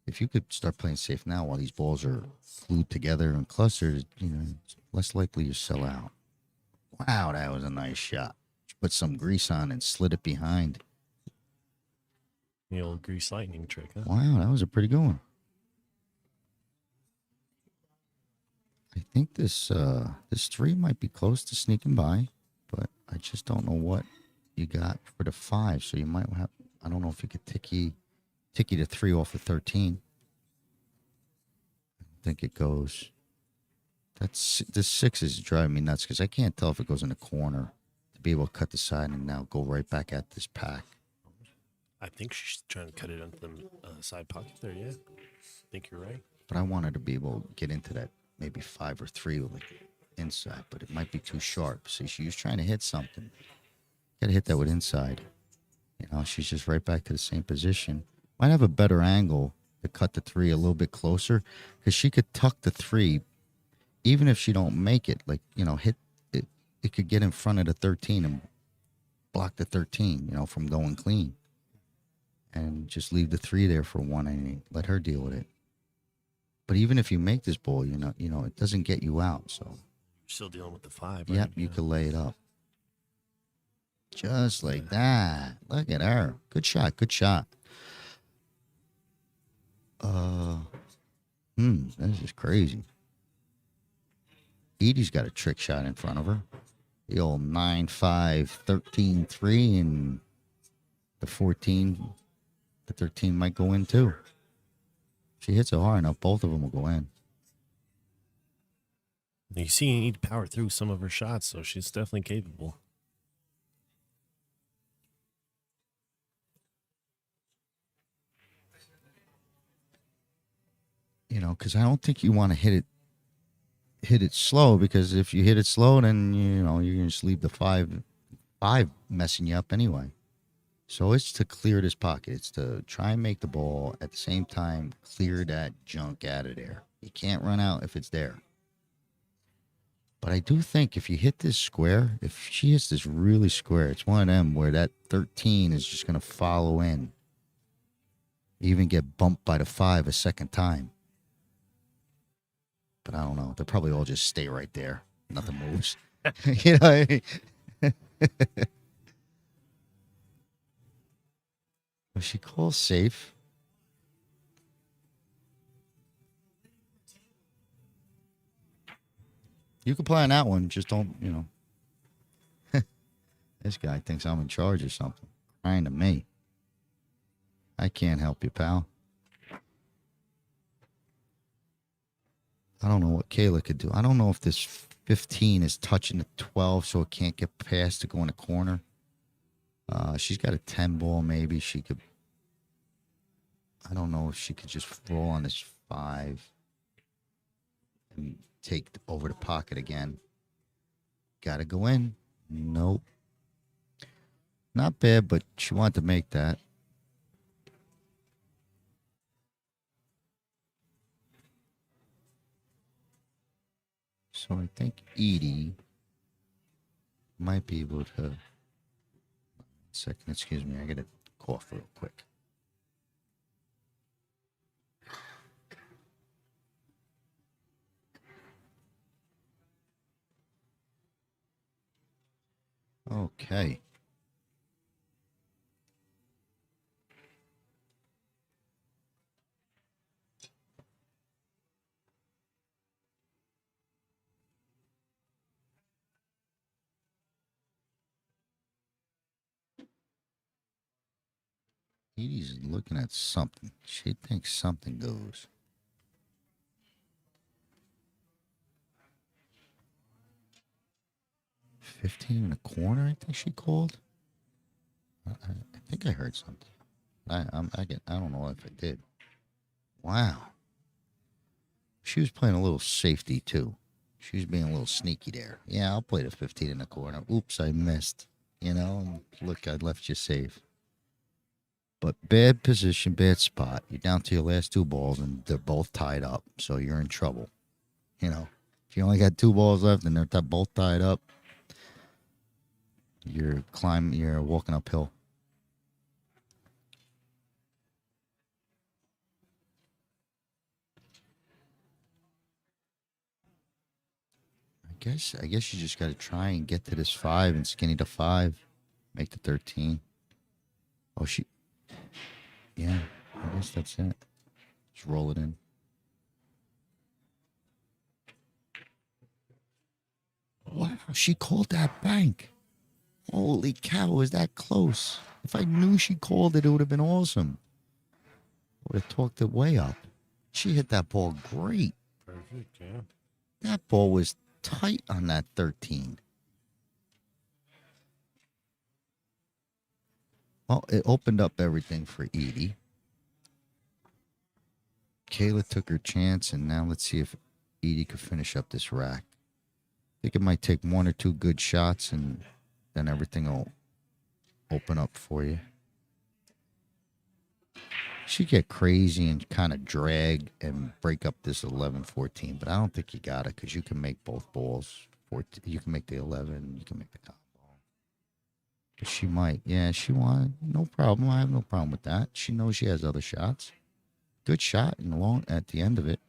if you could start playing safe now while these balls are glued together and clustered, you know, it's less likely you sell out. Wow, that was a nice shot. She put some grease on and slid it behind.
The old grease lightning trick, huh?
Wow, that was a pretty good one. I think this 3 might be close to sneaking by, but I just don't know what you got for the 5. So you might have, I don't know if you could ticky the 3 off the 13. I think it goes. This 6 is driving me nuts because I can't tell if it goes in the corner to be able to cut the side and now go right back at this pack.
I think she's trying to cut it into the side pocket there, yeah. I think you're right.
But I want her to be able to get into that maybe 5 or 3 with like inside, but it might be too sharp. See, she was trying to hit something. Got to hit that with inside. You know, she's just right back to the same position. Might have a better angle to cut the 3 a little bit closer because she could tuck the 3 even if she don't make it. Like, you know, hit it. It could get in front of the 13 and block the 13, you know, from going clean. And just leave the 3 there for 1 and let her deal with it. But even if you make this ball, you know, it doesn't get you out. So
You're still dealing with the 5, right?
yep, you could lay it up. Just like that. Look at her. Good shot. Good shot. This is crazy. Edie's got a trick shot in front of her. The old 9-5, 13-3, and the 14, the 13 might go in too. She hits it hard enough, both of them will go in.
You see, you need to power through some of her shots, so she's definitely capable.
You know, because I don't think you want to hit it slow, because if you hit it slow, then, you know, you're going to just leave the 5 messing you up anyway. So it's to clear this pocket. It's to try and make the ball at the same time clear that junk out of there. You can't run out if it's there. But I do think if you hit this square, if she hits this really square, it's one of them where that 13 is just going to follow in. Even get bumped by the 5 a second time. But I don't know. They'll probably all just stay right there. Nothing moves. You know what I mean? Well, she calls safe. You can play on that one. Just don't, you know. This guy thinks I'm in charge or something. Crying to me. I can't help you, pal. I don't know what Kayla could do. I don't know if this 15 is touching the 12 so it can't get past to go in the corner. She's got a 10 ball maybe. She could... I don't know if she could just roll on this 5 and take over the pocket again. Gotta go in. Nope. Not bad, but she wanted to make that. So I think Edie might be able to. 1 second, excuse me. I gotta cough real quick. Okay. Edie's looking at something. She thinks something goes. $15 in the corner, I think she called. I think I heard something. I don't know if I did. Wow. She was playing a little safety too. She was being a little sneaky there. Yeah, I'll play the 15 in the corner. Oops, I missed. You know, look, I left you safe. But bad position, bad spot. You're down to your last 2 balls, and they're both tied up, so you're in trouble. You know, if you only got 2 balls left and they're both tied up, you're walking uphill. I guess you just got to try and get to this 5 and skinny to 5, make the 13. Oh, yeah, I guess that's it. Just roll it in. Wow, she called that bank. Holy cow, was that close? If I knew she called it, it would have been awesome. I would have talked it way up. She hit that ball great.
Perfect, yeah.
That ball was tight on that 13. Well, it opened up everything for Edie. Kayla took her chance, and now let's see if Edie could finish up this rack. I think it might take 1 or 2 good shots, and then everything will open up for you. She get crazy and kind of drag and break up this 11-14, but I don't think you got it because you can make both balls. 14, you can make the 11, you can make the top ball. But she might. Yeah, she wanted. No problem. I have no problem with that. She knows she has other shots. Good shot and long at the end of it.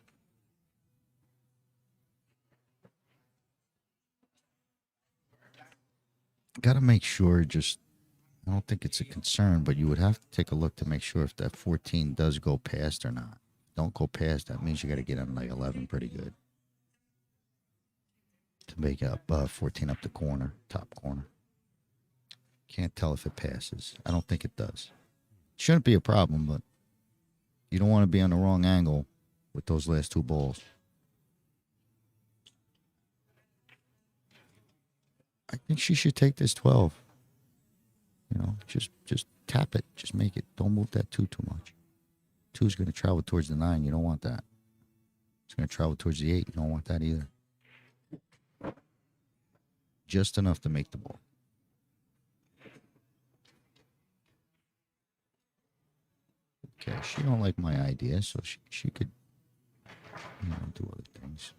Got to make sure I don't think it's a concern, but you would have to take a look to make sure if that 14 does go past or not. Don't go past. That means you got to get on like 11 pretty good to make up 14 up the corner, top corner. Can't tell if it passes. I don't think it does. Shouldn't be a problem, but you don't want to be on the wrong angle with those last 2 balls. I think she should take this 12. You know, just tap it. Just make it. Don't move that 2 too much. 2 is going to travel towards the 9. You don't want that. It's going to travel towards the 8. You don't want that either. Just enough to make the ball. Okay, she don't like my idea, so she could, do other things.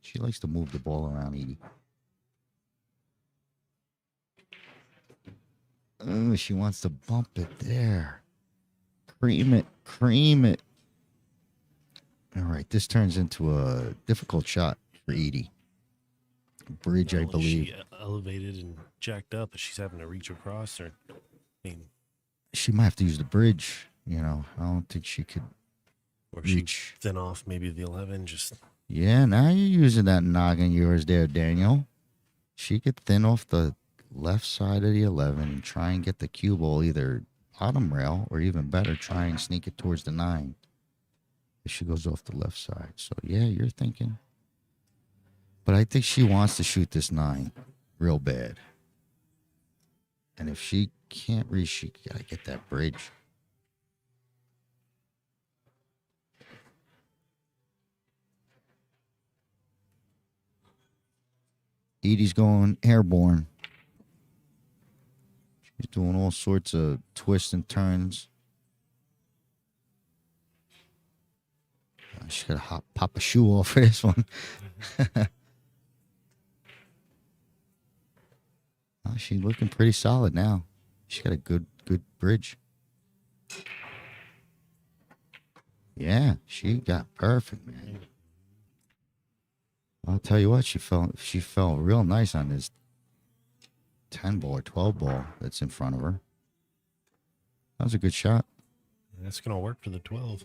She likes to move the ball around, Edie. Oh, she wants to bump it there. Cream it, cream it. All right, this turns into a difficult shot for Edie. Bridge, I believe.
She elevated and jacked up, but she's having to reach across.
She might have to use the bridge. I don't think she could
Or
reach.
she thin off maybe the 11.
Yeah, now you're using that noggin of yours there, Daniel. She could thin off the left side of the 11 and try and get the cue ball either bottom rail or even better, try and sneak it towards the 9 if she goes off the left side. So, yeah, you're thinking. But I think she wants to shoot this 9 real bad. And if she can't reach, she got to get that bridge. Edie's going airborne. She's doing all sorts of twists and turns. She's got to pop a shoe off for this one. Oh, she's looking pretty solid now. She's got a good bridge. Yeah, she got perfect, man. I'll tell you what, she fell real nice on this 10 ball or 12 ball that's in front of her. That was a good shot.
That's going to work for the 12.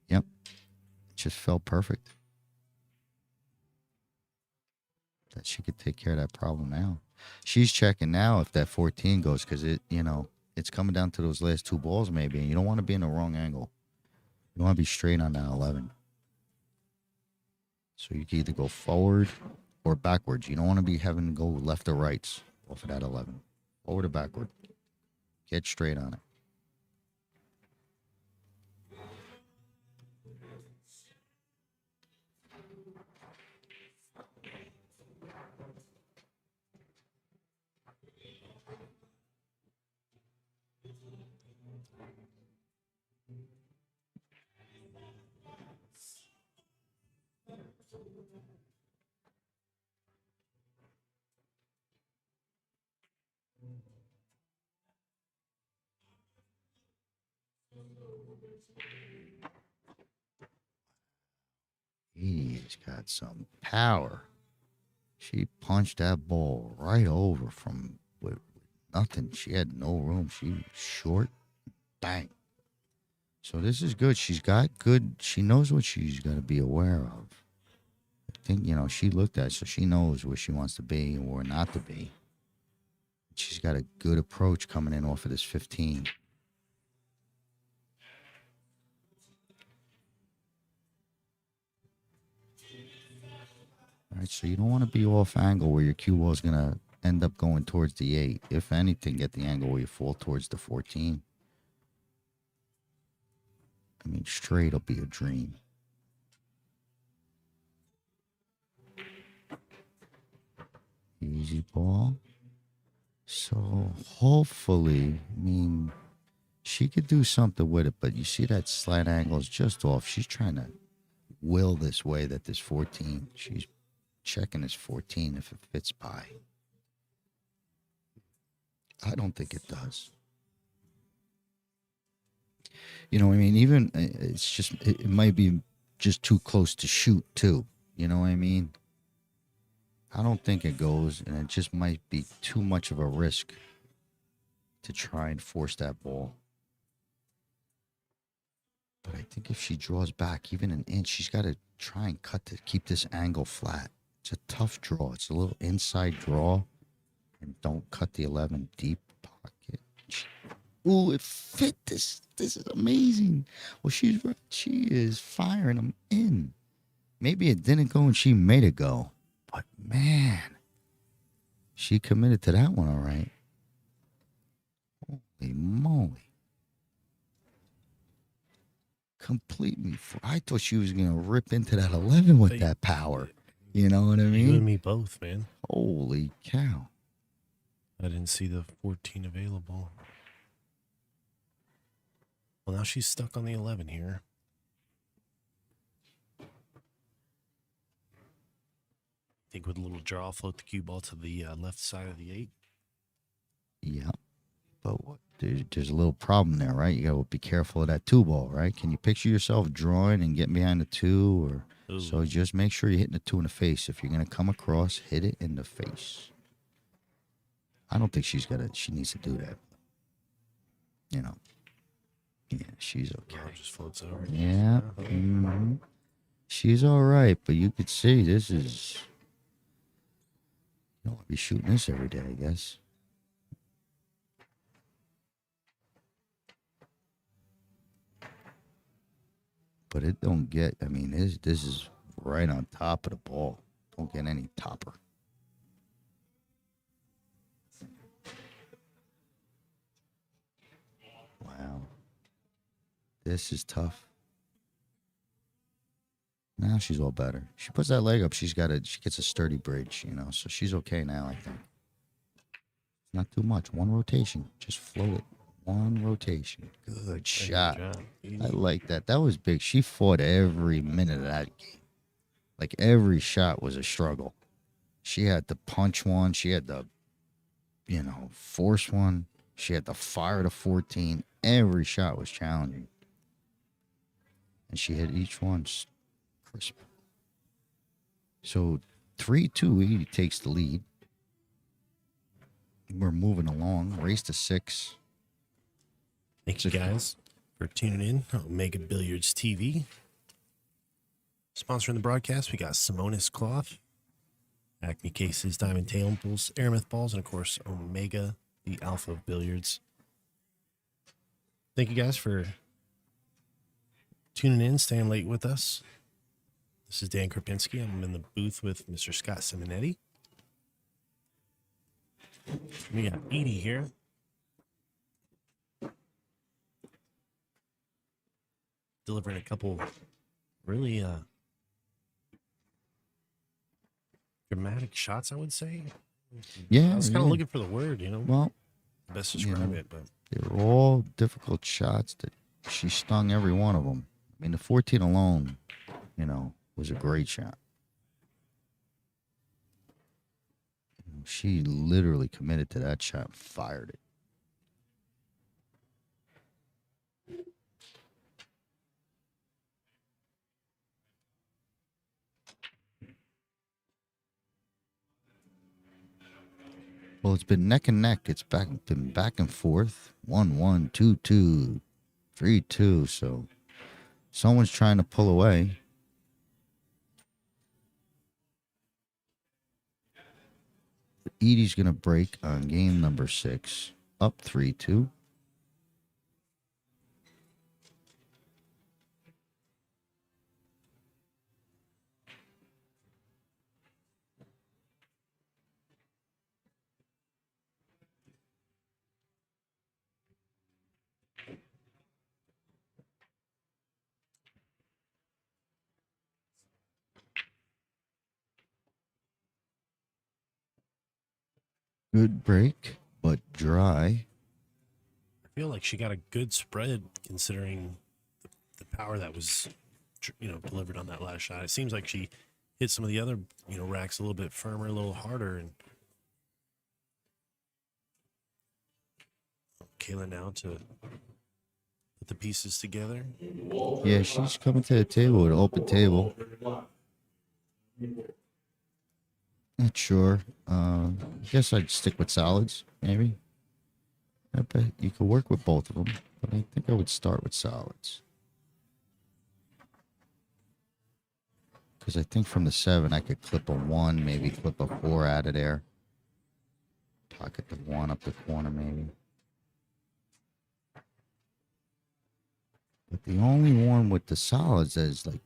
Yep. Just felt perfect. That she could take care of that problem now. She's checking now if that 14 goes, because it's coming down to those last 2 balls maybe, and you don't want to be in the wrong angle. You want to be straight on that 11. So you can either go forward or backwards. You don't want to be having to go left or right off of that 11. Forward or backward. Get straight on it. He's got some power. She punched that ball right over from with nothing. She had no room. She was short. Bang. So this is good. She's got good. She knows what she's got to be aware of. I think, she looked at it, so she knows where she wants to be and where not to be. She's got a good approach coming in off of this 15. All right, so you don't want to be off angle where your cue ball is going to end up going towards the 8. If anything, get the angle where you fall towards the 14. I mean, straight will be a dream. Easy ball. So hopefully, she could do something with it, but you see that slight angle is just off. She's trying to will this way that this 14, she's checking this 14 if it fits by. I don't think it does. Even it's just, it might be just too close to shoot too. You know what I mean? I don't think it goes, and it just might be too much of a risk to try and force that ball. But I think if she draws back even an inch, she's got to try and keep this angle flat. It's a tough draw. It's a little inside draw. And don't cut the 11 deep pocket. Ooh, it fit. This is amazing. Well, she is firing them in. Maybe it didn't go and she made it go. But, man, she committed to that one all right. Holy moly. Completely. I thought she was going to rip into that 11 with that power. You know what I mean?
You and me both, man.
Holy cow.
I didn't see the 14 available. Well, now she's stuck on the 11 here. I think with a little draw, float the cue ball to the left side of the 8.
Yeah. But there's a little problem there, right? You got to be careful of that 2 ball, right? Can you picture yourself drawing and getting behind the 2? Or so just make sure you're hitting the 2 in the face. If you're going to come across, hit it in the face. I don't think she needs to do that. Yeah, she's okay.
Oh, just floats over.
Yeah. Mm-hmm. She's all right, but you could see this is... You don't want to be shooting this every day, I guess. But it don't get... this is right on top of the ball. Don't get any topper. Wow. This is tough. Now she's all better. She puts that leg up. She gets a sturdy bridge, so she's okay now, I think. Not too much. One rotation. Just float it. One rotation. Good shot.
job.
I like that. That was big. She fought every minute of that game. Like every shot was a struggle. She had to punch one. She had to, force one. She had to fire to 14. Every shot was challenging. And she hit each one crisp. So 3-2, Edie takes the lead. We're moving along. Race to 6.
Thank you guys for tuning in. Omega Billiards TV. Sponsoring the broadcast, we got Simonis Cloth, Acme Cases, Diamond Tables, Aramith Balls, and of course, Omega, the Alpha of Billiards. Thank you guys for tuning in, staying late with us. This is Dan Krapinski. I'm in the booth with Mr. Scott Simonetti. We got Edie here. Delivering a couple really dramatic shots, I would say.
Yeah.
I was kind of looking for the word,
Well,
best describe it, but
they were all difficult shots that she stung every one of them. I mean, the 14 alone, was a great shot. She literally committed to that shot, fired it. Well, it's been neck and neck. It's been back and forth. 1-1, 2-2, 3-2. So someone's trying to pull away. Edie's going to break on game number 6. Up 3-2. Good break, but dry.
I feel like she got a good spread considering the power that was, delivered on that last shot. It seems like she hit some of the other, racks a little bit firmer, a little harder. And Kayla now to put the pieces together.
Yeah, she's coming to the table with an open table. Not sure. I guess I'd stick with solids, maybe. I bet you could work with both of them, but I think I would start with solids. Because I think from the 7, I could clip a 1, maybe clip a 4 out of there. Pocket the 1 up the corner, maybe. But the only one with the solids that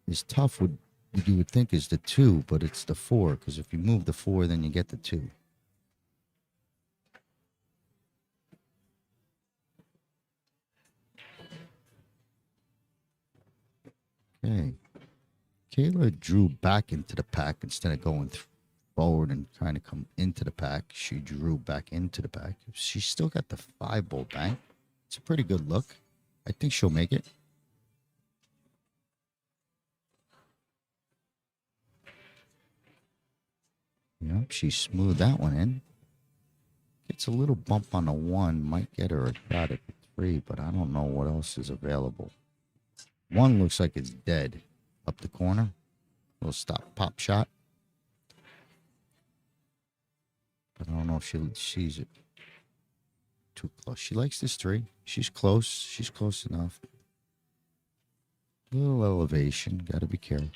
is tough you would think is the 2, but it's the 4, because if you move the 4, then you get the 2. Okay. Kayla drew back into the pack instead of going forward and trying to come into the pack. She drew back into the pack. She's still got the 5-ball bank. It's a pretty good look. I think she'll make it. Yep, she smoothed that one in. Gets a little bump on the 1. Might get her a shot at the 3, but I don't know what else is available. 1 looks like it's dead up the corner. Little stop pop shot. But I don't know if she sees it. Too close. She likes this 3. She's close. She's close enough. Little elevation. Got to be careful.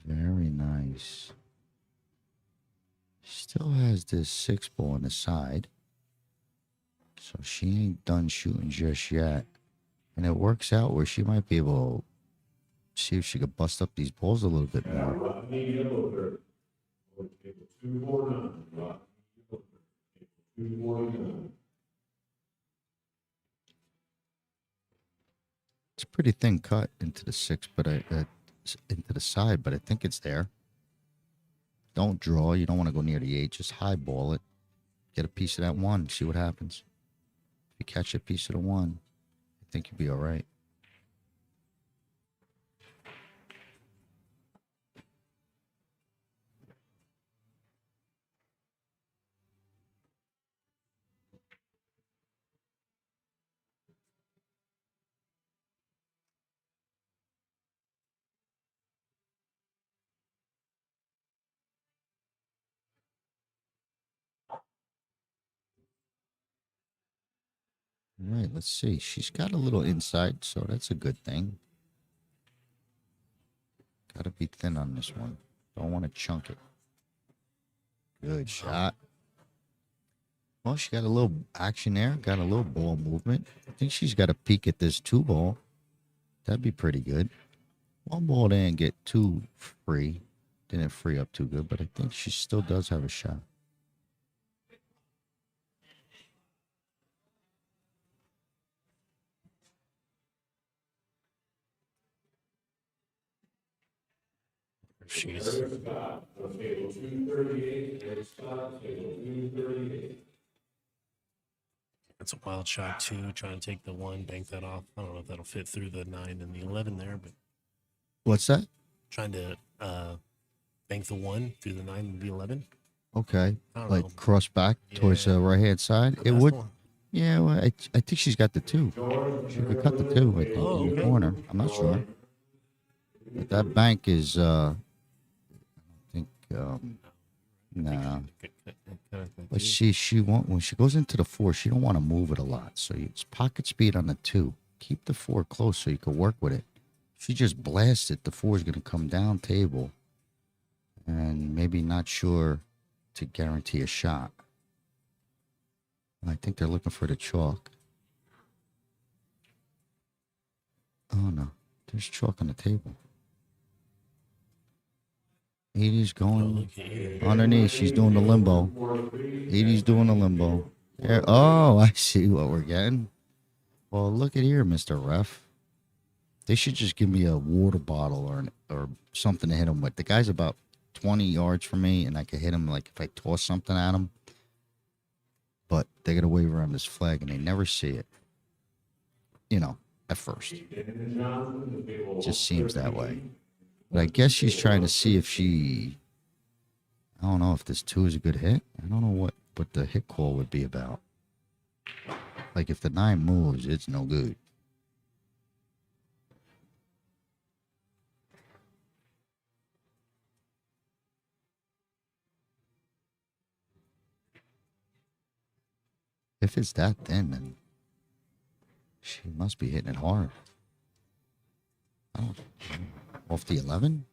Very nice. Still has this 6-ball on the side. So she ain't done shooting just yet. And it works out where she might be able to see if she could bust up these balls a little bit more.
249.
It's a pretty thin cut into the six, but into the side, but I think it's there. Don't draw. You don't want to go near the eight. Just highball it. Get a piece of that one. See what happens. If you catch a piece of the one, I think you'll be all right. All right, let's see. She's got a little inside, so that's a good thing. Got to be thin on this one. Don't want to chunk it. Good shot. Well, she got a little action there. Got a little ball movement. I think she's got a peek at this two ball. That'd be pretty good. One ball didn't get too free. Didn't free up too good, but I think she still does have a shot.
She's
Table 238, next stop, table 238.
That's a wild shot too. Trying to take the one, bank that off. I don't know if that'll fit through the 9 and the 11 there, but
What's that?
trying to bank the one through the 9 and the 11.
Okay.
I don't
Like
know.
cross back towards the
Yeah.
right hand side. It
That's
would.
the one.
Yeah, well, I think she's got the two. She could cut the two, I think,
Oh,
in the
okay.
corner. I'm not sure. But that bank is, I think, nah. But she won't, when she goes into the four, she don't want to move it a lot. So it's pocket speed on the two. Keep the four close so you can work with it. If she just blasts it, the four is going to come down table. And maybe not sure to guarantee a shot. I think they're looking for the chalk. Oh no, there's chalk on the table. Edie's going underneath. She's doing the limbo. Edie's doing the limbo. There. Oh, I see what we're getting. Well, look at here, Mr. Ref. They should just give me a water bottle or something to hit him with. The guy's about 20 yards from me, and I could hit him like if I toss something at him. But they got to wave around this flag, and they never see it. You know, at first. It just seems that way. But I guess she's trying to see if she... I don't know if this two is a good hit. I don't know what the hit call would be about. Like if the 9 moves, it's no good. If it's that thin, then she must be hitting it hard. Oh, off the 11?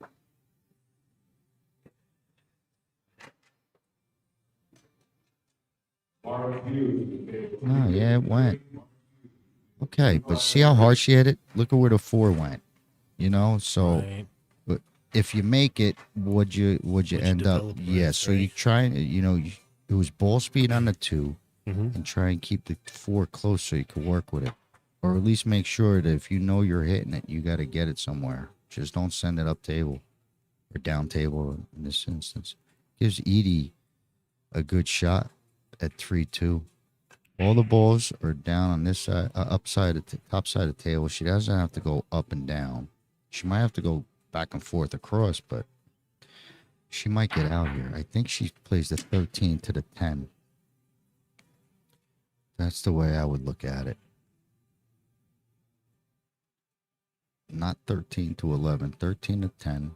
Oh, yeah, it went. Okay, but see how hard she hit it? Look at where the 4 went. You know, so
Right.
but if you make it, would you end up?
develop
Yeah,
this,
so you
right?
try and it was ball speed on the 2,
Mhm.
and try and keep the 4 close so you can work with it, or at least make sure that if you know you're hitting it, you got to get it somewhere. Just don't send it up table or down table in this instance. Gives Edie a good shot at 3-2. All the balls are down on this side, upside of top side of the table. She doesn't have to go up and down. She might have to go back and forth across, but she might get out here. I think she plays the 13 to the 10. That's the way I would look at it. Not 13 to 11, 13 to 10.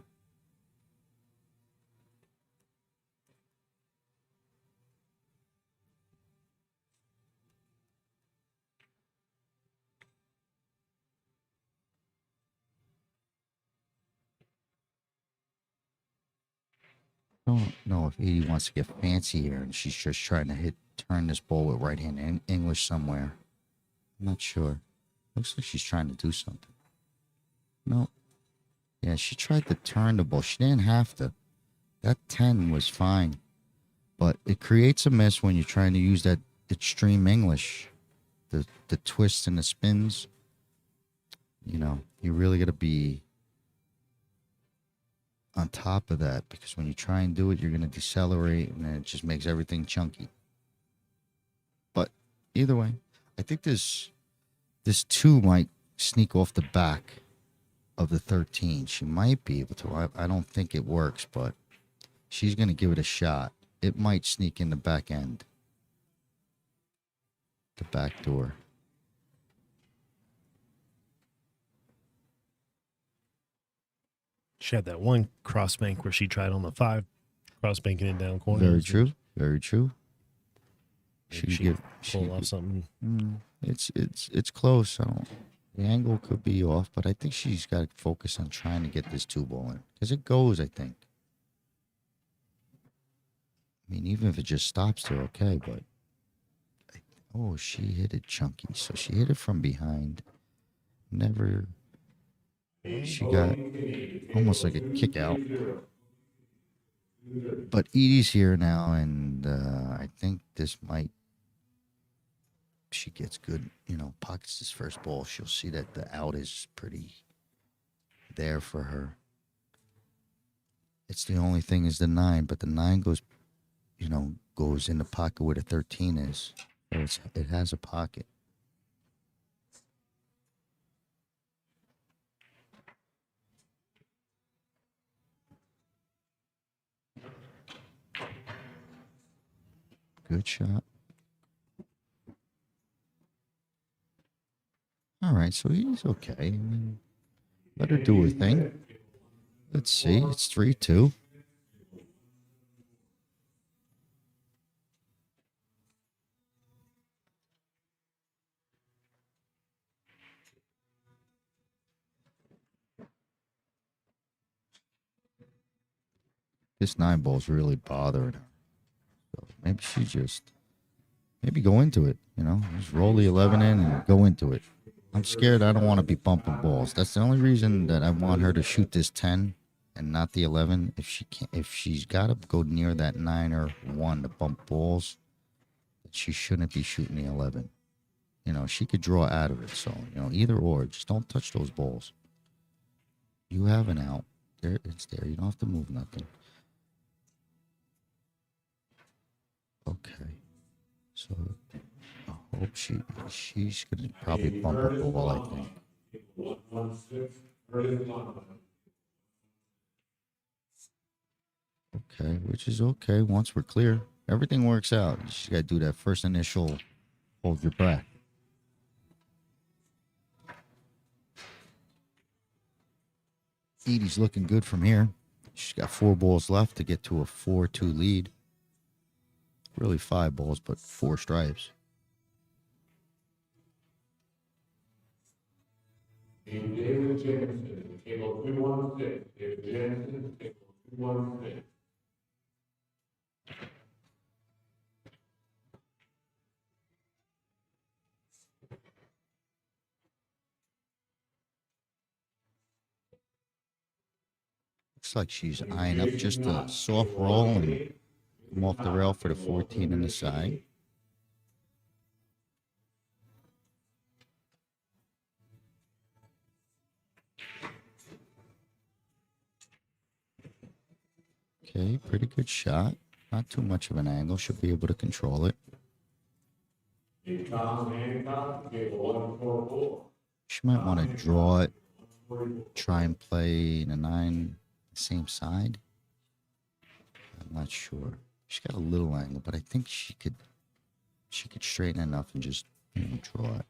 I don't know if Edie wants to get fancy here and she's just trying to turn this ball with right hand English somewhere. I'm not sure. Looks like she's trying to do something. No. Yeah, she tried to turn the ball. She didn't have to. That 10 was fine. But it creates a mess when you're trying to use that extreme English, the twists and the spins. You know, you really got to be on top of that, because when you try and do it, you're going to decelerate, and then it just makes everything chunky. But either way, I think this 2 might sneak off the back of the 13. She might be able to. I don't think it works, but she's going to give it a shot. It might sneak in the back end, the back door.
She had that one cross bank where she tried on the 5, cross banking it down corners.
Very true. Very true.
Maybe she could pull off something.
It's close. The angle could be off, but I think she's got to focus on trying to get this 2 ball in, because it goes, I think. I mean, even if it just stops there, okay, but oh, she hit it chunky. So she hit it from behind. Never. She got almost like a kick out. But Edie's here now, and I think this might. She gets good, pockets this first ball. She'll see that the out is pretty there for her. It's the only thing is the 9, but the 9 goes, goes in the pocket where the 13 is. So it has a pocket. Good shot. All right, so he's okay. I mean, let her do her thing. Let's see. It's 3-2. This 9 ball's really bothering her. So maybe she maybe go into it, just roll the 11 in and go into it. I'm scared. I don't want to be bumping balls. That's the only reason that I want her to shoot this 10 and not the 11. If she's got to go near that 9 or 1 to bump balls, she shouldn't be shooting the 11. She could draw out of it. So, either or, just don't touch those balls. You have an out. There, it's there. You don't have to move nothing. Okay. So I hope she's gonna probably bump a ball, I think. Okay, which is okay once we're clear. Everything works out. You just gotta do that first initial hold your breath. Edie's looking good from here. She's got 4 balls left to get to a 4-2 lead. Really 5 balls, but 4 stripes.
David Jameson, table 216. David Jameson, table 216.
Looks like she's eyeing up just a soft roll and come off the rail for the 14 in the side. Okay, pretty good shot. Not too much of an angle. She'll be able to control it. She might want to draw it, try and play in a 9 same side. I'm not sure. She's got a little angle, but I think she could straighten enough and just draw it.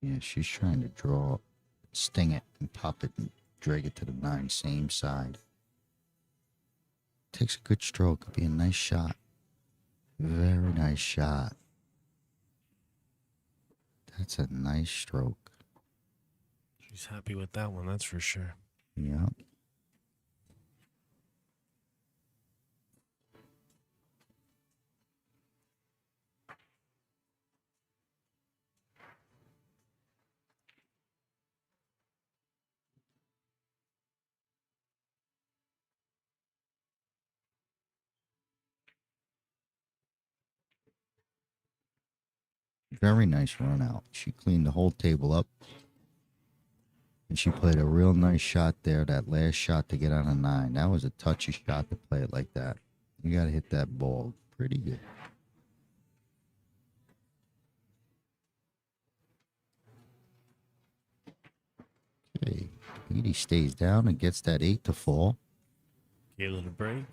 Yeah, she's trying to draw, sting it, and pop it and drag it to the 9 same side. takes a good stroke. It'd be a nice shot. Very nice shot. That's a nice stroke.
She's happy with that one, that's for sure.
Yep. Very nice run out. She cleaned the whole table up. And she played a real nice shot there, that last shot to get on a 9. That was a touchy shot to play it like that. You got to hit that ball pretty good. Okay. Edie stays down and gets that 8 to fall.
Kayla to break.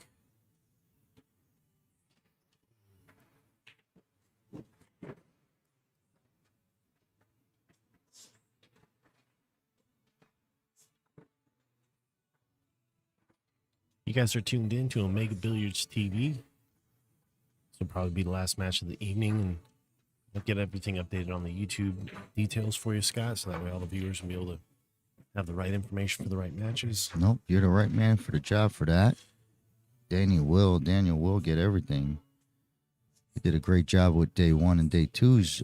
You guys are tuned in to Omega Billiards TV. This will probably be the last match of the evening, and I'll get everything updated on the YouTube details for you, Scott, so that way all the viewers will be able to have the right information for the right matches.
Nope, you're the right man for the job for that. Daniel will get everything. He did a great job with day 1 and day 2's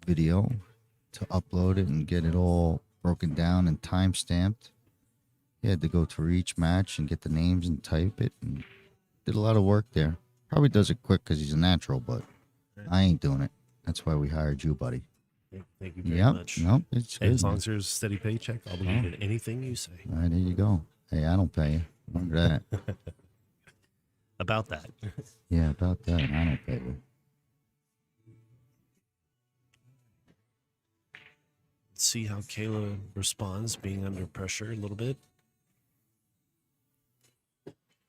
video to upload it and get it all broken down and time stamped. He had to go through each match and get the names and type it, and did a lot of work there. Probably does it quick because he's a natural, but I ain't doing it. That's why we hired you, buddy.
Thank you very much.
Nope, it's
Hey,
good.
as long as there's a steady paycheck, I'll believe in anything you say.
All right, there you go. Hey, I don't pay you. Remember that.
About that.
Yeah, about that. I don't pay you.
Let's see how Kayla responds being under pressure a little bit.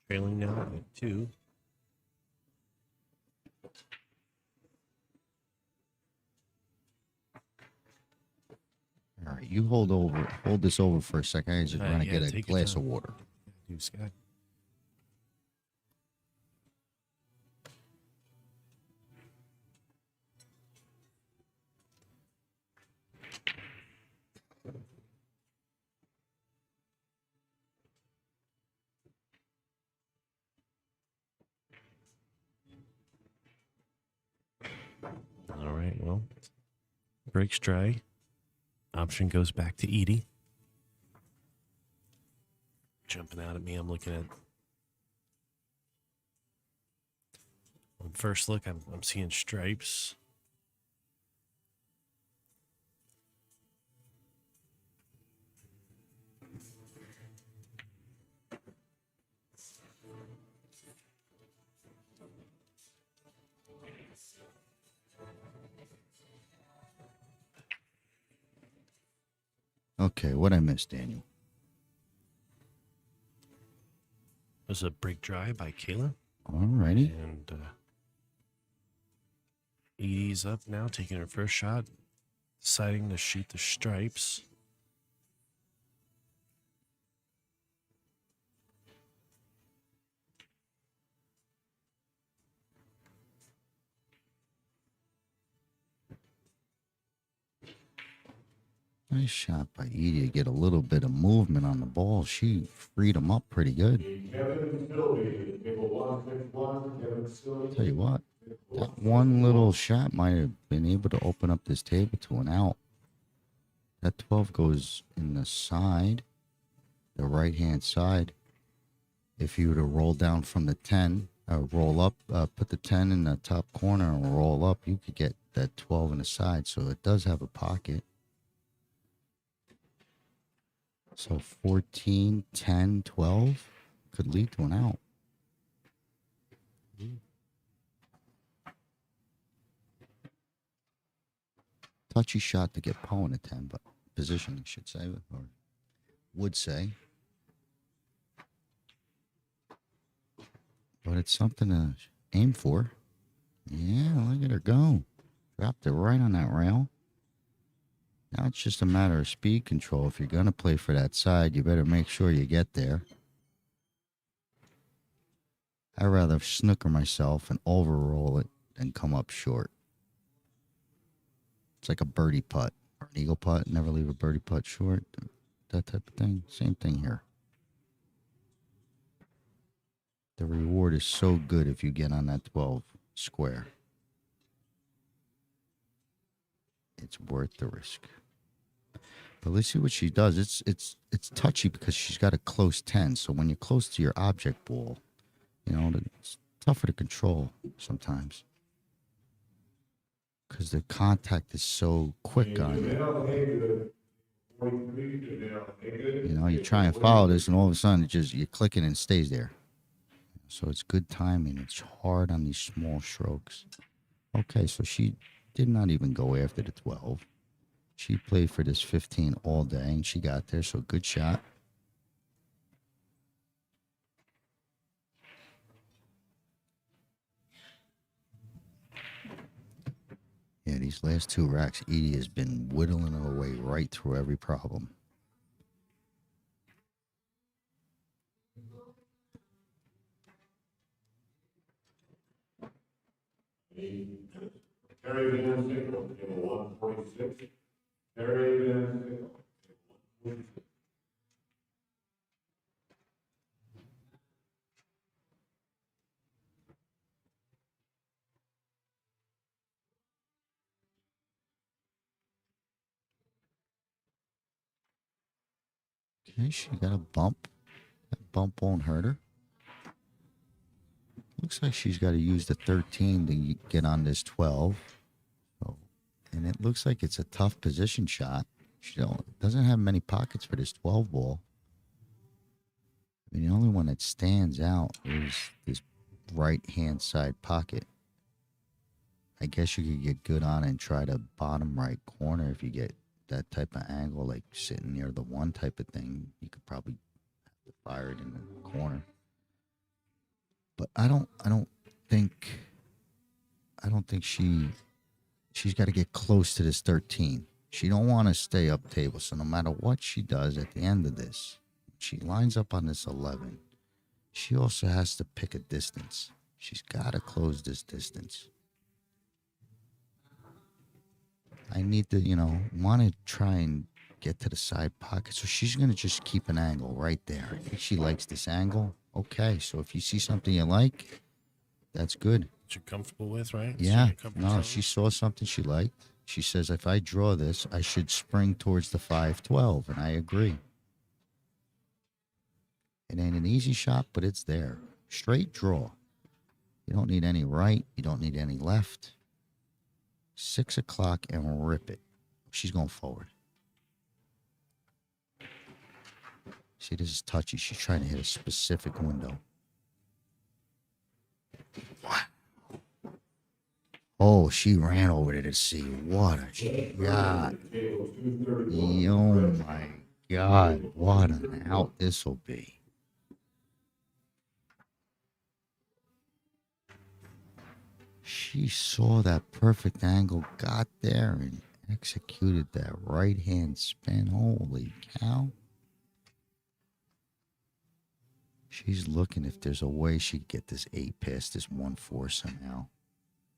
Trailing now at 2.
All right, you hold this over for a second. I just want to
yeah,
get a
take your
glass
time.
of water.
Do Scott. All right, well, breaks dry. Option goes back to Edie. Jumping out at me, I'm looking at. On first look, I'm seeing stripes.
Okay, what I missed, Daniel?
It was a break dry by Kayla.
All righty.
And Edie's up now, taking her first shot, deciding to shoot the stripes.
Nice shot by Edie to get a little bit of movement on the ball. She freed him up pretty good.
Kevin Sylvie, table 161, Kevin Sylvie.
Tell you what, that one little shot might have been able to open up this table to an out. That 12 goes in the side, the right-hand side. If you were to roll down from the 10, roll up, put the 10 in the top corner and roll up, you could get that 12 in the side. So it does have a pocket. So 14, 10, 12 could lead to an out. Touchy shot to get Poe in a 10, but position, I should say, or would say. But it's something to aim for. Yeah, look at her go. Dropped it right on that rail. Now it's just a matter of speed control. If you're going to play for that side, you better make sure you get there. I'd rather snooker myself and overroll it than come up short. It's like a birdie putt or an eagle putt. Never leave a birdie putt short. That type of thing. Same thing here. The reward is so good if you get on that 12 square. It's worth the risk. But let's see what she does. It's touchy because she's got a close 10. So when you're close to your object ball, you know, it's tougher to control sometimes. Because the contact is so quick on you. You know, you try and follow this, and all of a sudden, you click it and it stays there. So it's good timing. It's hard on these small strokes. Okay, so she did not even go after the 12. She played for this 15 all day, and she got there, so good shot. Yeah, these last 2 racks, Edie has been whittling her way right through every problem.
Terry Van Sickle, table 146. Terry Van Sickle, table 146.
Okay, she got a bump. That bump won't hurt her. Looks like she's got to use the 13 to get on this 12. So, and it looks like it's a tough position shot. She doesn't have many pockets for this 12 ball. I mean, the only one that stands out is this right-hand side pocket. I guess you could get good on it and try to bottom right corner if you get that type of angle, like sitting near the 1 type of thing. You could probably have to fire it in the corner. But I don't think she's got to get close to this 13. She don't want to stay up table. So no matter what she does at the end of this, she lines up on this 11. She also has to pick a distance. She's got to close this distance. I need to, want to try and get to the side pocket. So she's going to just keep an angle right there. I think she likes this angle. Okay, so if you see something you like, that's good.
What you're comfortable with, right?
Yeah.
So
No, she saw something she liked. She says, if I draw this, I should spring towards the 5-12, and I agree. It ain't an easy shot, but it's there. Straight draw. You don't need any right. You don't need any left. 6 o'clock and rip it. She's going forward. See, this is touchy. She's trying to hit a specific window. Wow. Oh, she ran over there to see. What a shot. Oh, my God. What an out this will be. She saw that perfect angle, got there, and executed that right-hand spin. Holy cow. She's looking if there's a way she'd get this 8 past this 1-4 somehow.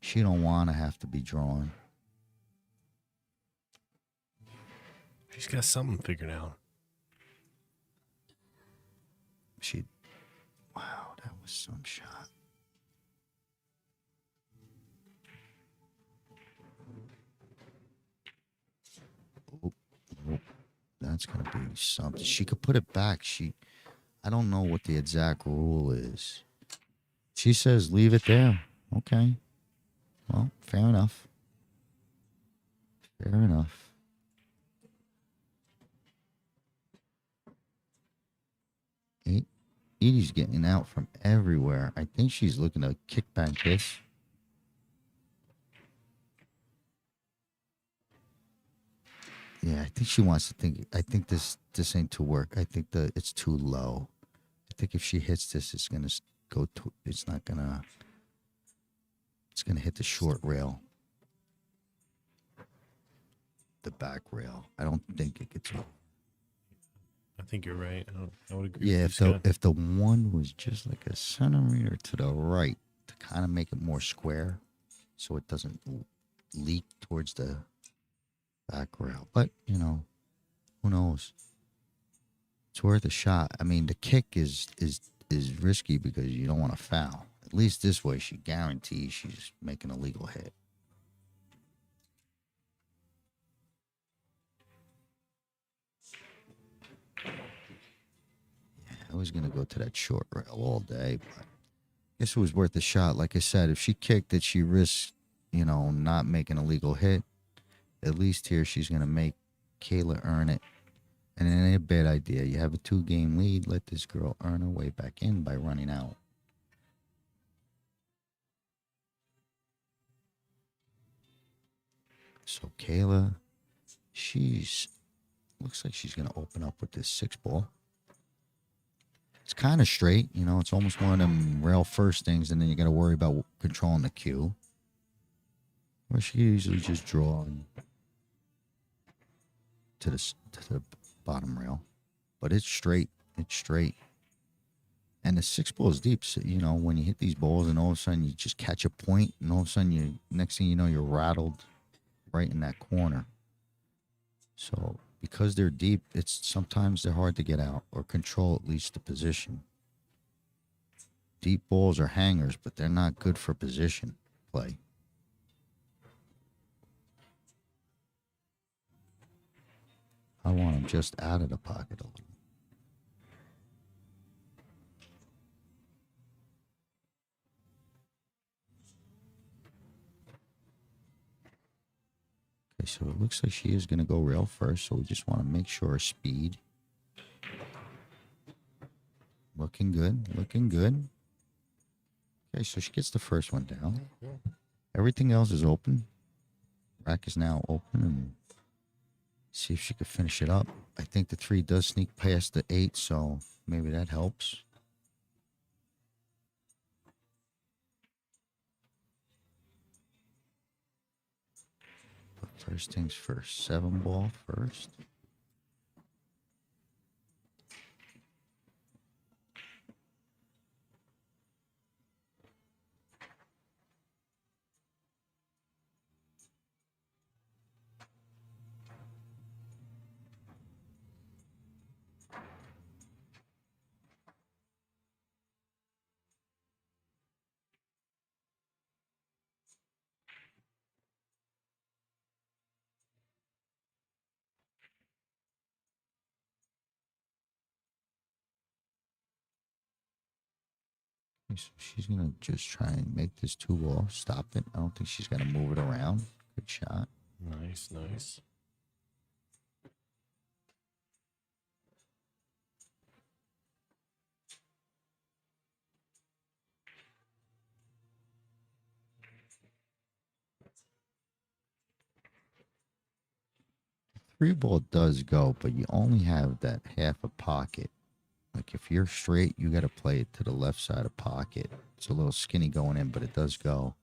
She don't want to have to be drawn.
She's got something figured out.
Wow, that was some shot. Oh, that's going to be something. She could put it back. I don't know what the exact rule is. She says leave it there. Okay. Well, fair enough. Fair enough. Edie's getting out from everywhere. I think she's looking to kick back this. Yeah, I think she wants to think. I think this ain't to work. I think it's too low. I think if she hits this, it's gonna go to. It's not gonna. It's gonna hit the short rail. The back rail. I don't think it gets over.
I think you're right. I would agree
Yeah,
with you, Scott.
if the one was just like a centimeter to the right to kind of make it more square, so it doesn't leak towards the back rail. But you know, who knows? It's worth a shot. I mean, the kick is risky because you don't want to foul. At least this way, she guarantees she's making a legal hit. I was going to go to that short rail all day, but I guess it was worth a shot. Like I said, if she kicked it, she risked, you know, not making a legal hit. At least here she's going to make Kayla earn it. And it ain't a bad idea. You have a 2-game lead. Let this girl earn her way back in by running out. So Kayla, looks like she's going to open up with this 6-ball. It's kind of straight, you know. It's almost one of them rail first things, and then you got to worry about controlling the cue. Where she could usually just draw to the bottom rail, but it's straight. It's straight, and the 6-ball is deep. So you know when you hit these balls, and all of a sudden you just catch a point, and all of a sudden next thing you know, you're rattled right in that corner. So because they're deep, sometimes they're hard to get out or control at least the position. Deep balls are hangers, but they're not good for position play. I want them just out of the pocket a little. Okay, so it looks like she is going to go rail first, so we just want to make sure her speed. Looking good, looking good. Okay, so she gets the first one down. Everything else is open. Rack is now open, and see if she could finish it up. I think the 3 does sneak past the 8, so maybe that helps. But first things first, 7-ball first. So she's going to just try and make this 2-ball, stop it. I don't think she's going to move it around. Good shot.
Nice, nice.
Three ball does go, but you only have that half a pocket. Like if you're straight, you got to play it to the left side of pocket. It's a little skinny going in, but it does go.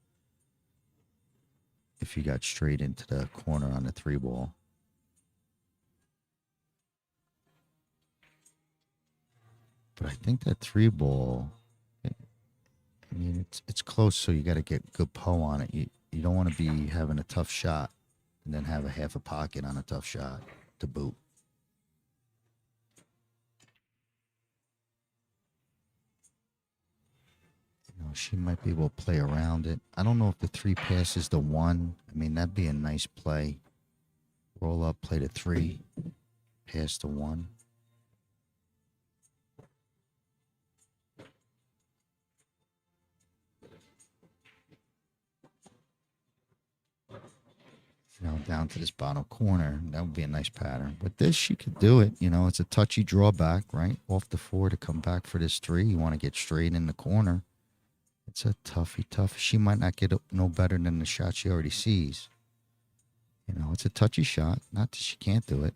If you got straight into the corner on the 3-ball. But I think that 3-ball, I mean, it's close, so you got to get good pull on it. You don't want to be having a tough shot and then have a half a pocket on a tough shot to boot. You know, she might be able to play around it. I don't know if the 3 passes the 1. I mean, that'd be a nice play. Roll up, play the 3, pass the 1. You know, down to this bottom corner. That would be a nice pattern. With this, she could do it. You know, it's a touchy drawback, right? Off the 4 to come back for this 3. You want to get straight in the corner. It's a tough. She might not get no better than the shot she already sees. You know, it's a touchy shot. Not that she can't do it.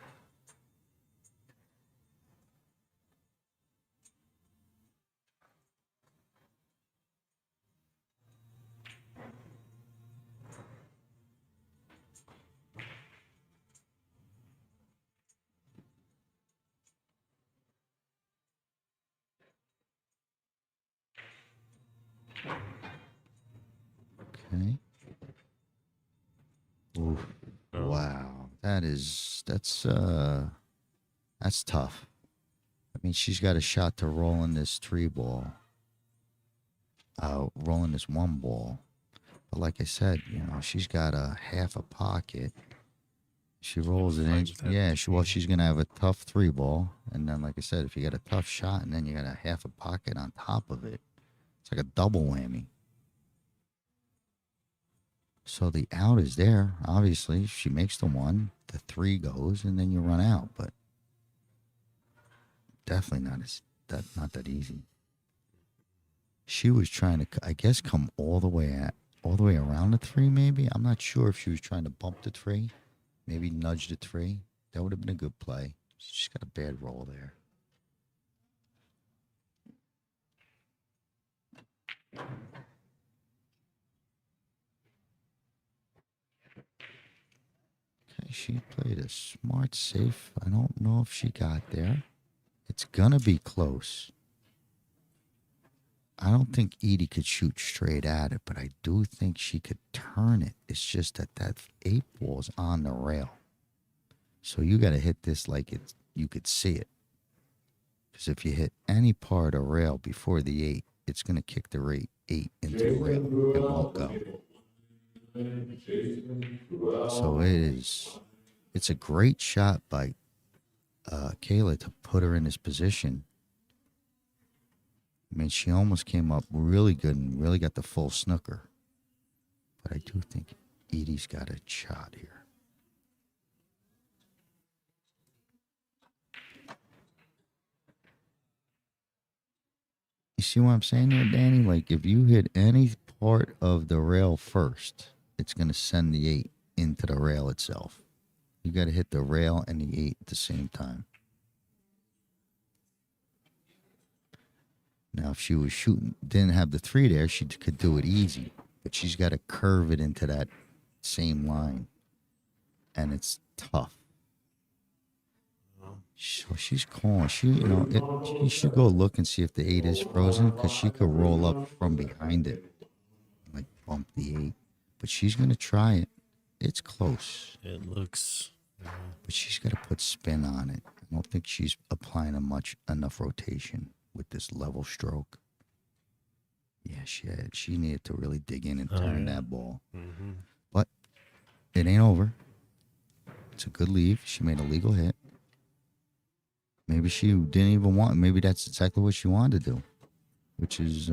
Ooh,
Oh.
wow. That's tough. I mean, she's got a shot to roll in this 3-ball. Rolling this 1-ball. But like I said, she's got a half a pocket. She rolls it in. Yeah, she's gonna have a tough 3-ball, and then like I said, if you get a tough shot, and then you got a half a pocket on top of it, it's like a double whammy. So the out is there. Obviously, she makes the 1, the 3 goes, and then you run out. But definitely not that easy. She was trying to, I guess, come all the way around the 3. Maybe I'm not sure if she was trying to bump the 3, maybe nudge the 3. That would have been a good play. She's got a bad roll there. Okay, she played a smart safe. I don't know if she got there. It's gonna be close. I don't think Edie could shoot straight at it, but I do think she could turn it. It's just that 8-ball's on the rail. So you got to hit this like you could see it. Because if you hit any part of rail before the 8, it's going to kick the 8 into the rail. It won't go. So it's a great shot by Kayla to put her in this position. I mean, she almost came up really good and really got the full snooker. But I do think Edie's got a shot here. You see what I'm saying there, Danny? Like, if you hit any part of the rail first, it's going to send the 8 into the rail itself. You got to hit the rail and the 8 at the same time. Now, if she was shooting, didn't have the 3 there, she could do it easy. But she's got to curve it into that same line. And it's tough. So she's calling. She should go look and see if the 8 is frozen, because she could roll up from behind it, like bump the 8. But she's going to try it. It's close.
It looks.
But she's got to put spin on it. I don't think she's applying enough rotation with this level stroke. Yeah, she needed to really dig in and turn that ball.
Mm-hmm.
But it ain't over. It's a good leave. She made a legal hit. Maybe she didn't even want. Maybe that's exactly what she wanted to do, which is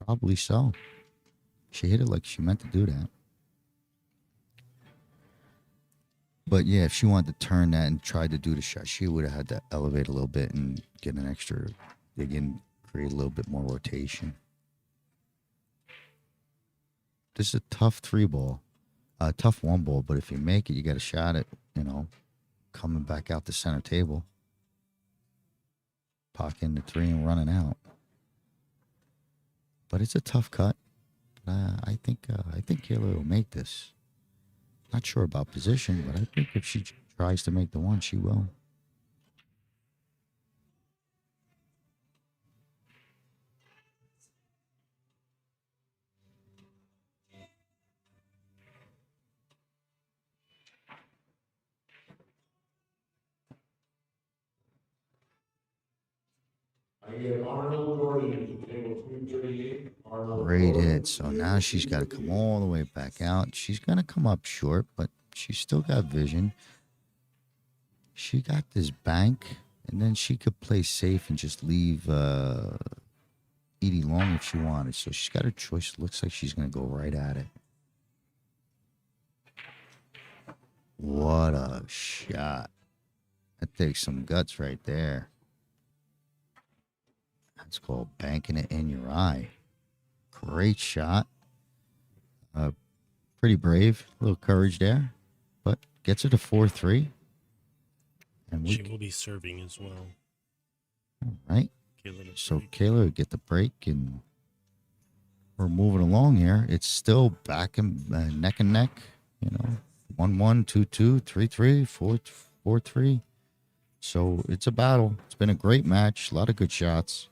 probably so. She hit it like she meant to do that. But yeah, if she wanted to turn that and try to do the shot, she would have had to elevate a little bit and get an extra dig in, create a little bit more rotation. This is a tough 3-ball, tough 1-ball. But if you make it, you got a shot at coming back out the center table, pocketing the 3 and running out. But it's a tough cut. I think Kayla will make this. Not sure about position, but I think if she tries to make the 1, she will.
I get Arnold Gordon, table 238.
Great hit. So now she's got to come all the way back out. She's going to come up short, but she's still got vision. She got this bank, and then she could play safe and just leave Edie long if she wanted. So she's got her choice. Looks like she's going to go right at it. What a shot. That takes some guts right there. That's called banking it in your eye. Great shot. Pretty brave. A little courage there. But gets her to 4-3. And
She will be serving as well.
All right. So Kayla would get the break, and we're moving along here. It's still back and neck and neck. 1-1, 2-2, 3-3, 4-3. So it's a battle. It's been a great match. A lot of good shots.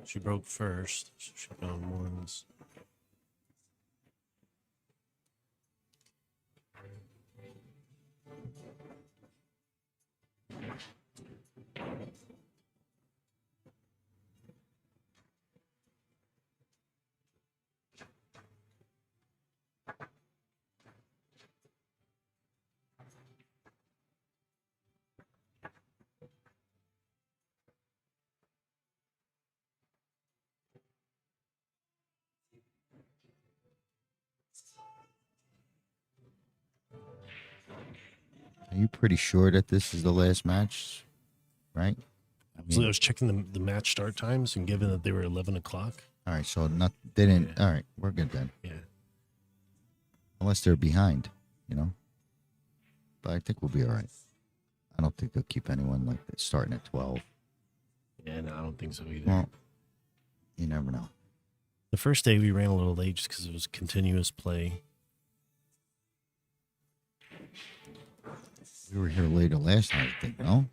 She broke first. So she found ones.
Are you pretty sure that this is the last match? Right?
So I was checking the match start times, and given that they were 11 o'clock.
All right, so they didn't.
Yeah.
All right, we're good then.
Yeah.
Unless they're behind, you know. But I think we'll be all right. I don't think they'll keep anyone like that starting at 12.
Yeah, no, I don't think so either.
Well, you never know.
The first day we ran a little late just because it was continuous play.
We were here later last night, I think, no?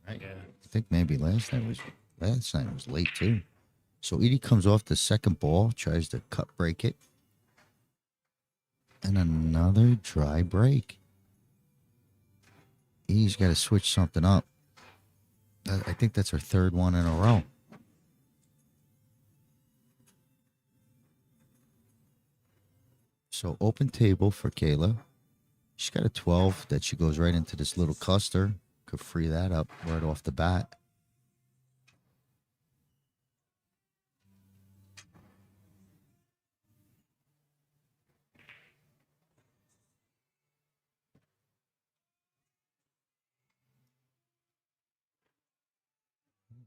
Right?
Yeah.
I think maybe last night was late too. So Edie comes off the second ball, tries to cut break it. And another dry break. Edie's got to switch something up. I think that's her third one in a row. So open table for Kayla. She's got a 12 that she goes right into this little cluster. Could free that up right off the bat.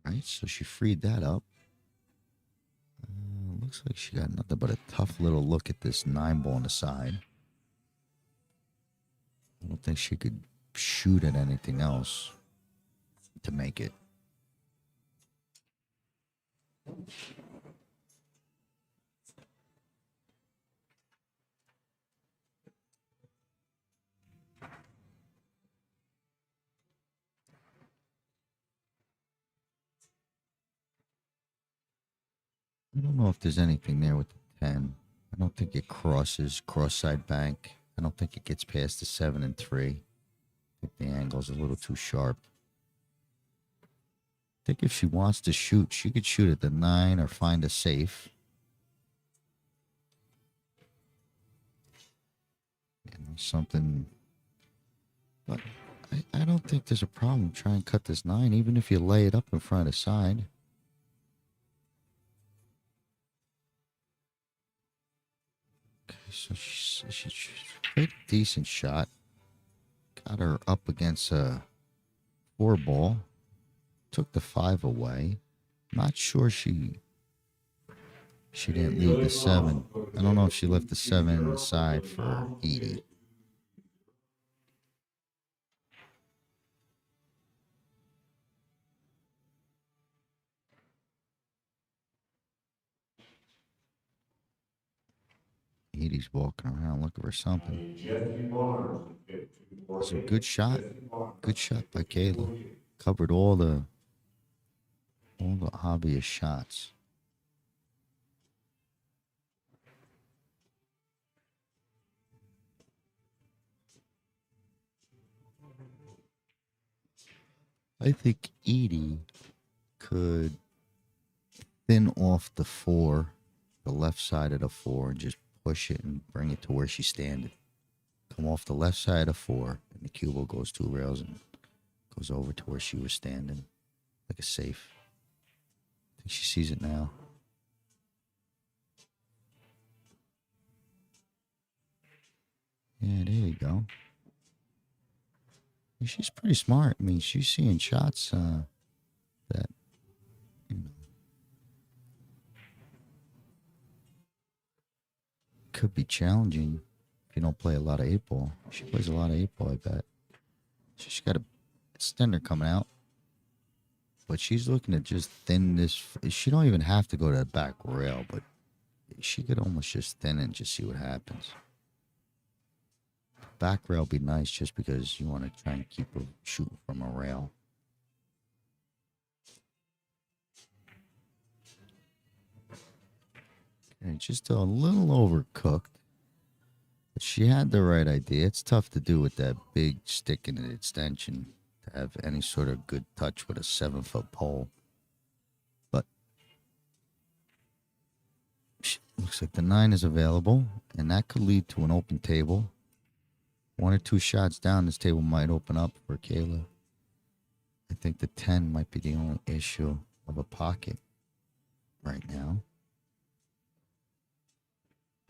Right, so she freed that up. Looks like she got nothing but a tough little look at this 9 ball on the side. I don't think she could shoot at anything else to make it. I don't know if there's anything there with the 10. I don't think it crosses cross-side bank. I don't think it gets past the 7 and 3. I think the angle's a little too sharp. I think if she wants to shoot, she could shoot at the 9 or find a safe. Something, but I don't think there's a problem trying to cut this 9, even if you lay it up in front of the side. Okay, so she made a decent shot. Got her up against a 4 ball. Took the 5 away. Not sure she didn't leave the 7. I don't know if she left the 7 in the side for Edie. Edie's walking around looking for something. It's a good shot. Good shot by Kayla. Covered all the obvious shots. I think Edie could thin off the 4, the left side of the 4, and just push it and bring it to where she's standing. Come off the left side of 4, and the cue ball goes 2 rails and goes over to where she was standing, like a safe. I think she sees it now. Yeah, there you go. She's pretty smart. I mean, she's seeing shots that, you know, could be challenging if you don't play a lot of 8-ball. She plays a lot of 8-ball, I bet. So she's got a extender coming out. But she's looking to just thin this. She don't even have to go to the back rail, but she could almost just thin it and just see what happens. Back rail would be nice just because you want to try and keep her shooting from a rail. right, just a little overcooked. But she had the right idea. It's tough to do with that big stick in an extension to have any sort of good touch with a 7-foot pole. But looks like the 9 is available, and that could lead to an open table. 1 or 2 shots down, this table might open up for Kayla. I think the 10 might be the only issue of a pocket right now.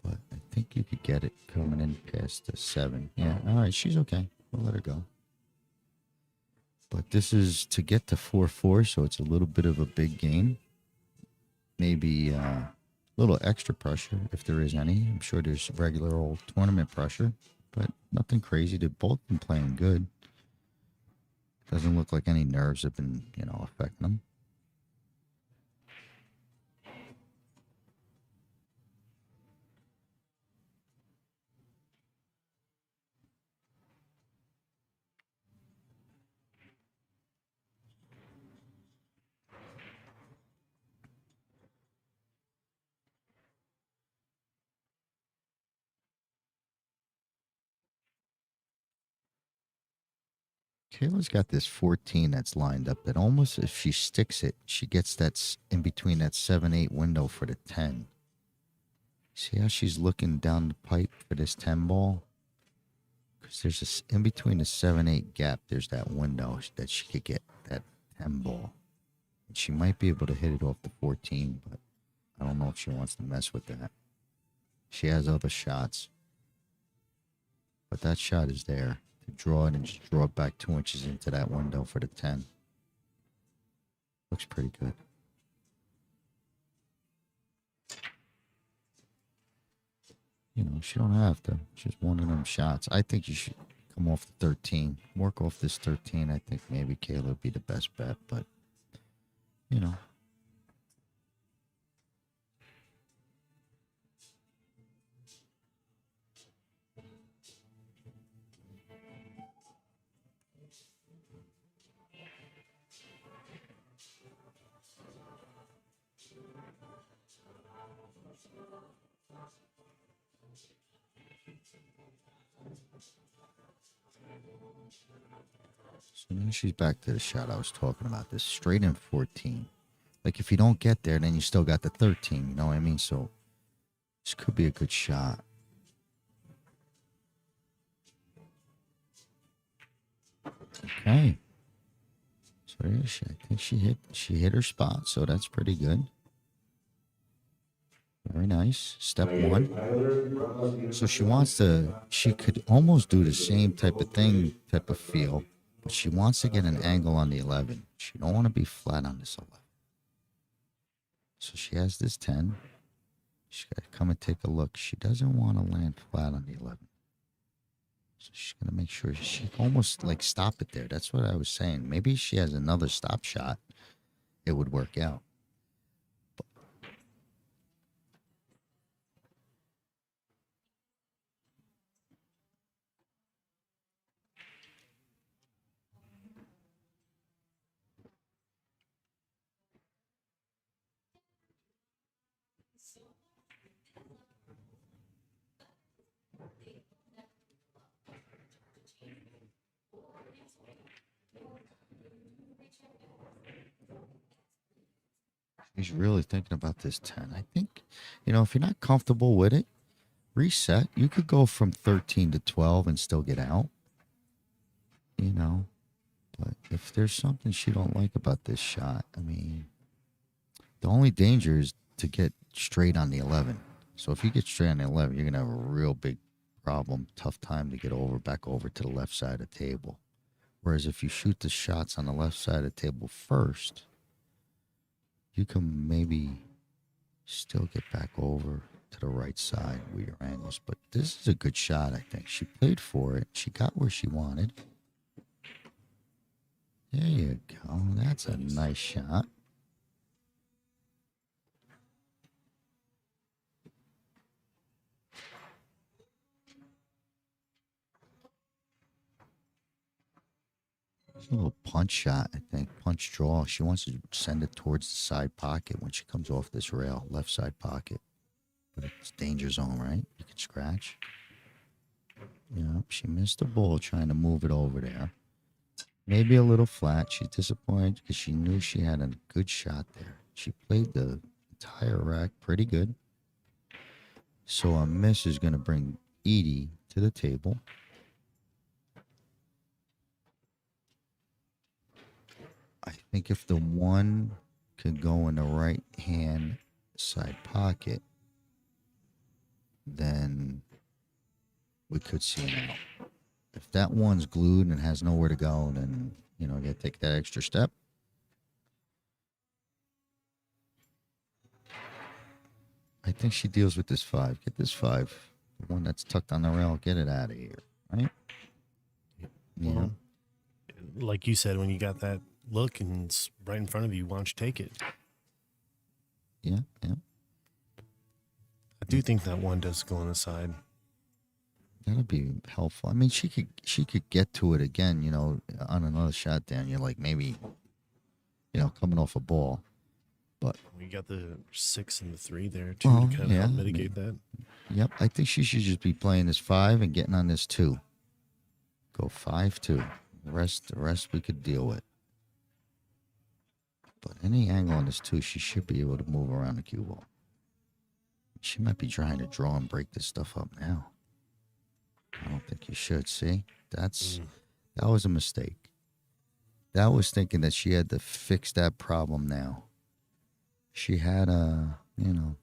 But I think you could get it coming in past the 7. Yeah, all right, she's okay. We'll let her go. But this is to get to 4-4, so it's a little bit of a big game. Maybe a little extra pressure, if there is any. I'm sure there's regular old tournament pressure, but nothing crazy. They've both been playing good. Doesn't look like any nerves have been, affecting them. Kayla's got this 14 that's lined up that almost, if she sticks it, she gets that in between that 7-8 window for the 10. See how she's looking down the pipe for this 10 ball? Because there's this, in between the 7-8 gap, there's that window that she could get that 10 ball. And she might be able to hit it off the 14, but I don't know if she wants to mess with that. She has other shots. But that shot is there. To draw it and just draw it back 2 inches into that window for the 10. Looks pretty good. She don't have to. Just one of them shots. I think you should come off the 13. Work off this 13. I think maybe Kayla would be the best bet, but, So now she's back to the shot I was talking about. This straight in 14. Like, if you don't get there, then you still got the 13. You know what I mean? So this could be a good shot. Okay. So there I think she hit her spot. So that's pretty good. Very nice. Step 1. So she could almost do the same type of feel, but she wants to get an angle on the 11. She don't want to be flat on this 11. So she has this 10. She's got to come and take a look. She doesn't want to land flat on the 11. So she's going to make sure she almost like stop it there. That's what I was saying. Maybe she has another stop shot. It would work out. He's really thinking about this 10. I think, if you're not comfortable with it, reset. You could go from 13 to 12 and still get out. But if there's something she don't like about this shot, I mean, the only danger is to get straight on the 11. So if you get straight on the 11, you're going to have a real big problem, tough time to get back over to the left side of the table. Whereas if you shoot the shots on the left side of the table first, you can maybe still get back over to the right side with your angles. But this is a good shot, I think. She played for it. She got where she wanted. There you go. That's a nice shot. A little punch shot, I think. Punch draw. She wants to send it towards the side pocket when she comes off this rail. Left side pocket. But it's danger zone, right? You can scratch. Yeah, she missed the ball trying to move it over there. Maybe a little flat. She's disappointed because she knew she had a good shot there. She played the entire rack pretty good. So a miss is going to bring Edie to the table. I think if the one could go in the right hand side pocket, then we could see an out. If that one's glued and has nowhere to go, then, you know, you gotta take that extra step. I think she deals with this 5. Get this 5. The one that's tucked on the rail, get it out of here, right? Yeah.
Well, like you said, when you got that look and it's right in front of you, why don't you take it?
Yeah, yeah.
I do think that one does go on the side.
That'll be helpful. I mean, she could get to it again, you know, on another shot down. You're like, maybe, you know, coming off a ball. But
We got the 6 and the 3 there too
Well,
to kind of
yeah,
help mitigate that.
yep, I think she should just be playing this 5 and getting on this 2. Go 5-2. The rest we could deal with. But any angle on this 2, she should be able to move around the cue ball. She might be trying to draw and break this stuff up now. I don't think you should. See, that was a mistake. That was thinking that she had to fix that problem now. She had you know.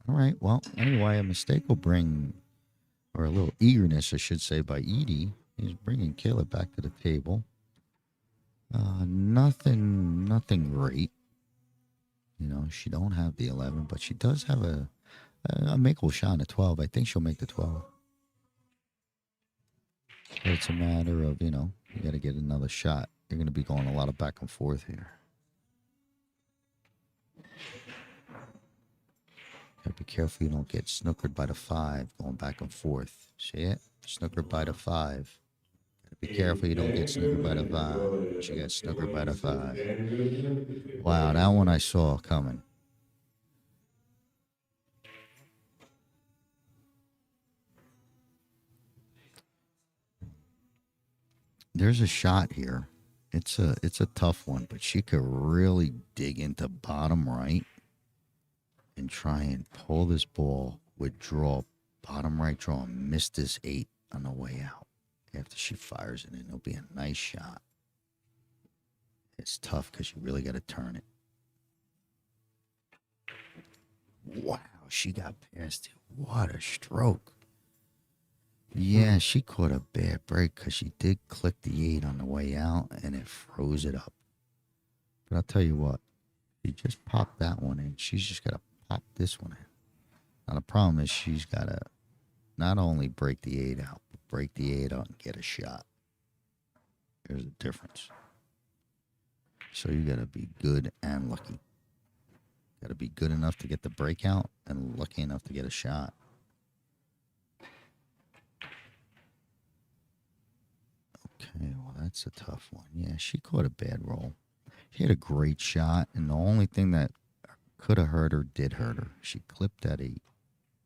All right. Well, anyway, a mistake will bring, or a little eagerness, I should say, by Edie is bringing Kayla back to the table. Nothing great. You know, she don't have the 11, but she does have a makeable shot in a 12. I think she'll make the 12. But it's a matter of, you know, you got to get another shot. You're going to be going a lot of back and forth here. Got to be careful you don't get snookered by the 5 going back and forth. See it? Snookered by the 5. Got to be careful you don't get snookered by the 5. But you got snookered by the 5. Wow, that one I saw coming. There's a shot here. It's a tough one, but she could really dig into bottom right and try and pull this ball with draw, bottom right draw, and miss this 8 on the way out. After she fires it in, it'll be a nice shot. It's tough because you really got to turn it. Wow, she got past it. What a stroke. Yeah, she caught a bad break because she did click the 8 on the way out, and it froze it up. But I'll tell you what, you just pop that one in. She's just got to pop this one in. Now, the problem is she's got to not only break the 8 out, but break the 8 out and get a shot. There's a difference. So you got to be good and lucky. Got to be good enough to get the breakout and lucky enough to get a shot. Okay, well, that's a tough one. Yeah, she caught a bad roll. She had a great shot, and the only thing that could have hurt her did hurt her. She clipped that 8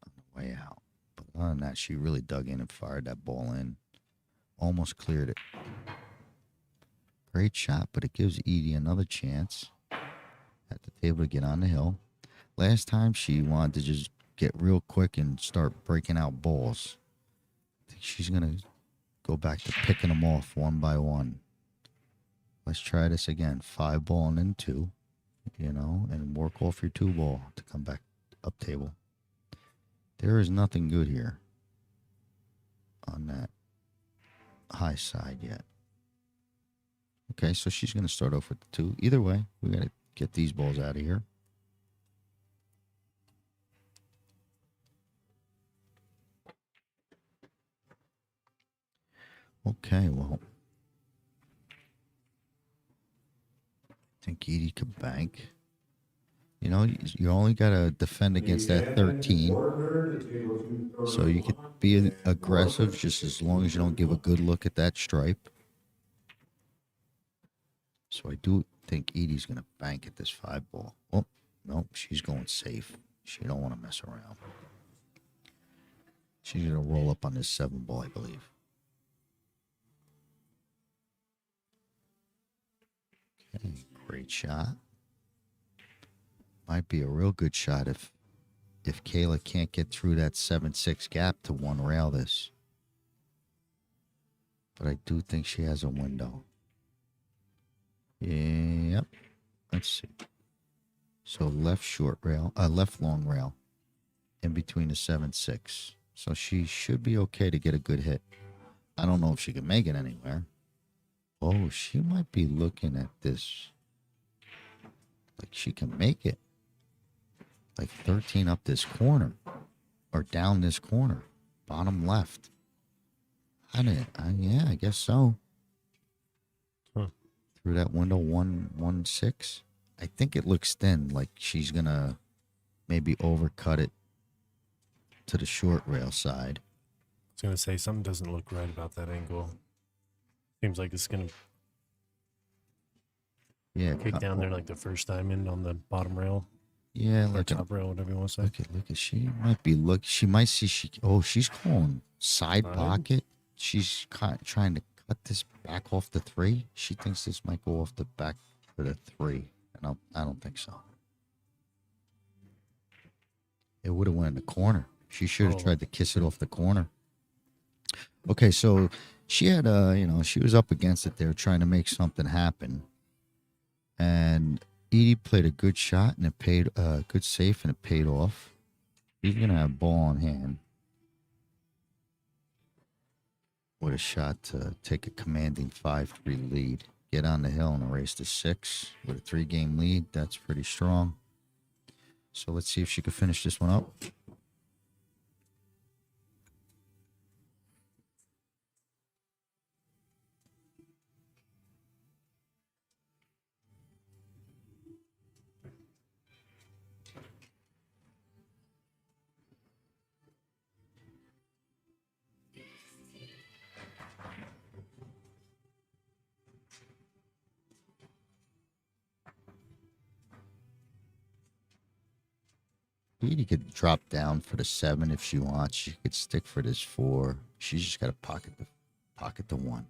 on the way out. But other than that, she really dug in and fired that ball in. Almost cleared it. Great shot, but it gives Edie another chance at the table to get on the hill. Last time, she wanted to just get real quick and start breaking out balls. I think she's going to go back to picking them off one by one. Let's try this again. 5 ball and then 2, you know, and work off your 2 ball to come back up table. There is nothing good here on that high side yet. Okay, so she's going to start off with the 2. Either way, we got to get these balls out of here. Okay, well, I think Edie could bank. You know, you only got to defend against that 13. So you could be aggressive just as long as you don't give a good look at that stripe. So I do think Edie's going to bank at this 5 ball. Oh, no, she's going safe. She don't want to mess around. She's going to roll up on this 7 ball, I believe. Okay, great shot. Might be a real good shot if Kayla can't get through that 7-6 gap to one rail this. But I do think she has a window. Yep. Let's see. So left short rail, left long rail in between the 7-6. So she should be okay to get a good hit. I don't know if she can make it anywhere. Oh, she might be looking at this like she can make it. Like 13 up this corner or down this corner, bottom left. Yeah, I guess so.
Huh.
Through that window, 1-6. I think it looks thin, like she's gonna maybe overcut it to the short rail side.
I was going to say, something doesn't look right about that angle. Seems like it's going to kick down there like the first time in on the bottom rail.
Yeah,
Or
like
top rail, whatever you want to say.
look at she might be she might see she's calling side
Side?
pocket. She's trying to cut this back off the 3. She thinks this might go off the back for the 3, and I don't think so. It would have went in the corner. She should have tried to kiss it off the corner. Okay, so she had she was up against it there trying to make something happen, and Edie played a good shot, and it paid good safe, and it paid off. He's going to have ball in hand. What a shot to take a commanding 5-3 lead. Get on the hill and erase to 6 with a 3-game lead. That's pretty strong. So let's see if she can finish this one up. Edie could drop down for the 7 if she wants. She could stick for this 4. She's just got to pocket the 1.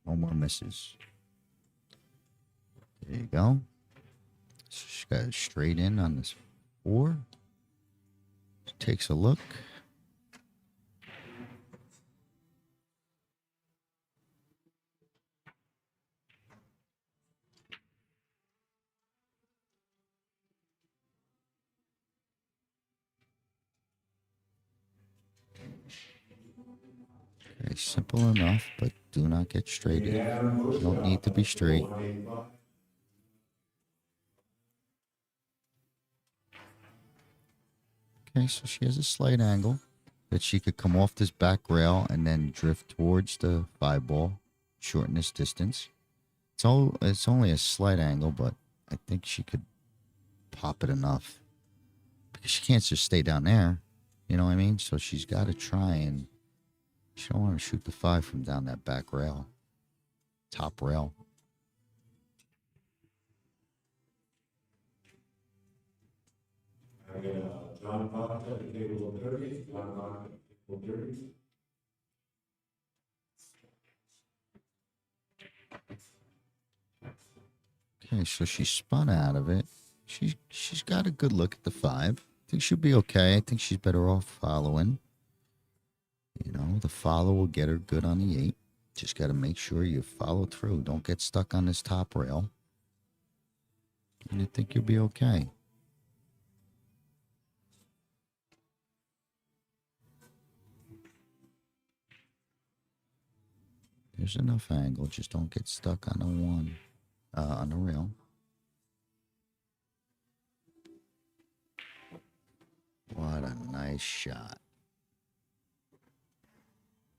No more misses. There you go. So she got it straight in on this 4. She takes a look. Okay, simple enough, but do not get straight in. You don't need to be straight. Okay, so she has a slight angle that she could come off this back rail and then drift towards the 5 ball, shorten this distance. It's only a slight angle, but I think she could pop it enough because she can't just stay down there. You know what I mean? So she's got to try, and she don't want to shoot the 5 from down that back rail, top rail.
I got John Costa at table 30, John Costa at table 30.
Okay, so she spun out of it. She's got a good look at the 5. I think she'll be okay. I think she's better off following. You know, the follow will get her good on the 8. Just got to make sure you follow through. Don't get stuck on this top rail. And I think you'll be okay. There's enough angle. Just don't get stuck on the 1, on the rail. What a nice shot.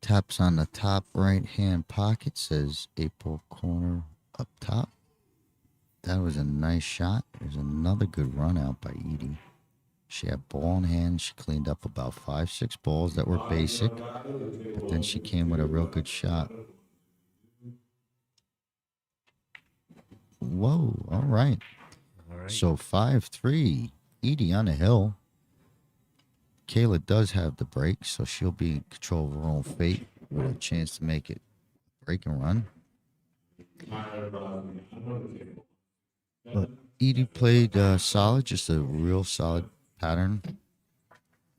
Taps on the top right-hand pocket, says April corner up top. That was a nice shot. There's another good run out by Edie. She had ball in hand. She cleaned up about 5-6 balls that were basic, but then she came with a real good shot. Whoa, all right.
All right.
So 5-3. Edie on the hill. Kayla does have the break, so she'll be in control of her own fate with a chance to make it break and run. But Edie played solid, just a real solid pattern,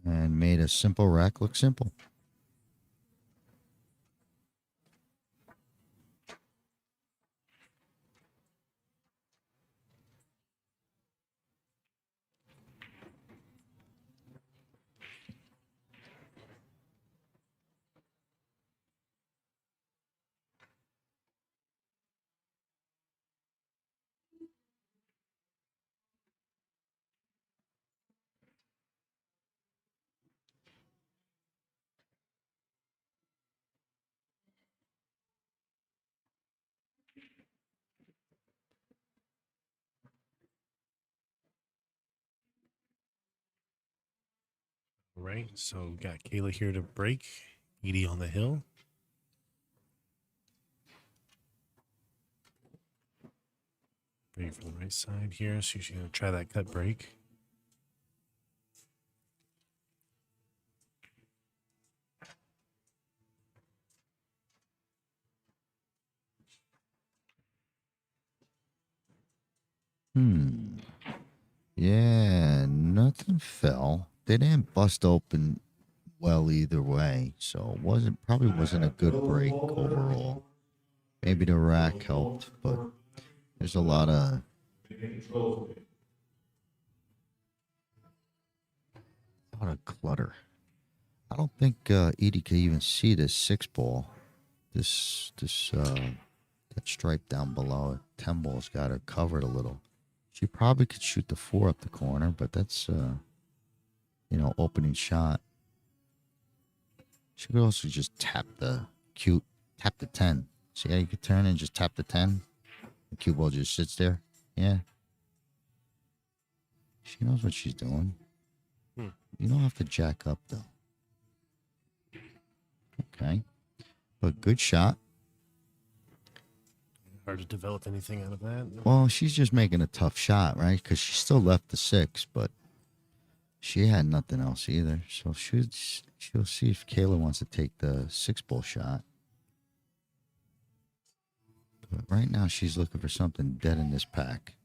and made a simple rack look simple.
All right, so we got Kayla here to break. Edie on the hill. Break from the right side here. So she's going to try that cut break.
Yeah, nothing fell. They didn't bust open well either way, so it probably wasn't a good break overall. Maybe the rack helped, but there's a lot of clutter. I don't think Edie could even see this 6 ball. That stripe down below. 10 ball's got her covered a little. She probably could shoot the 4 up the corner, but that's opening shot. She could also just tap the 10. See how you could turn and just tap the 10? The cue ball just sits there. Yeah. She knows what she's doing. You don't have to jack up, though. Okay. But good shot.
Hard to develop anything out of that.
Well, she's just making a tough shot, right? Because she still left the 6, but she had nothing else either. So she'll see if Kayla wants to take the 6-ball shot. But right now, she's looking for something dead in this pack.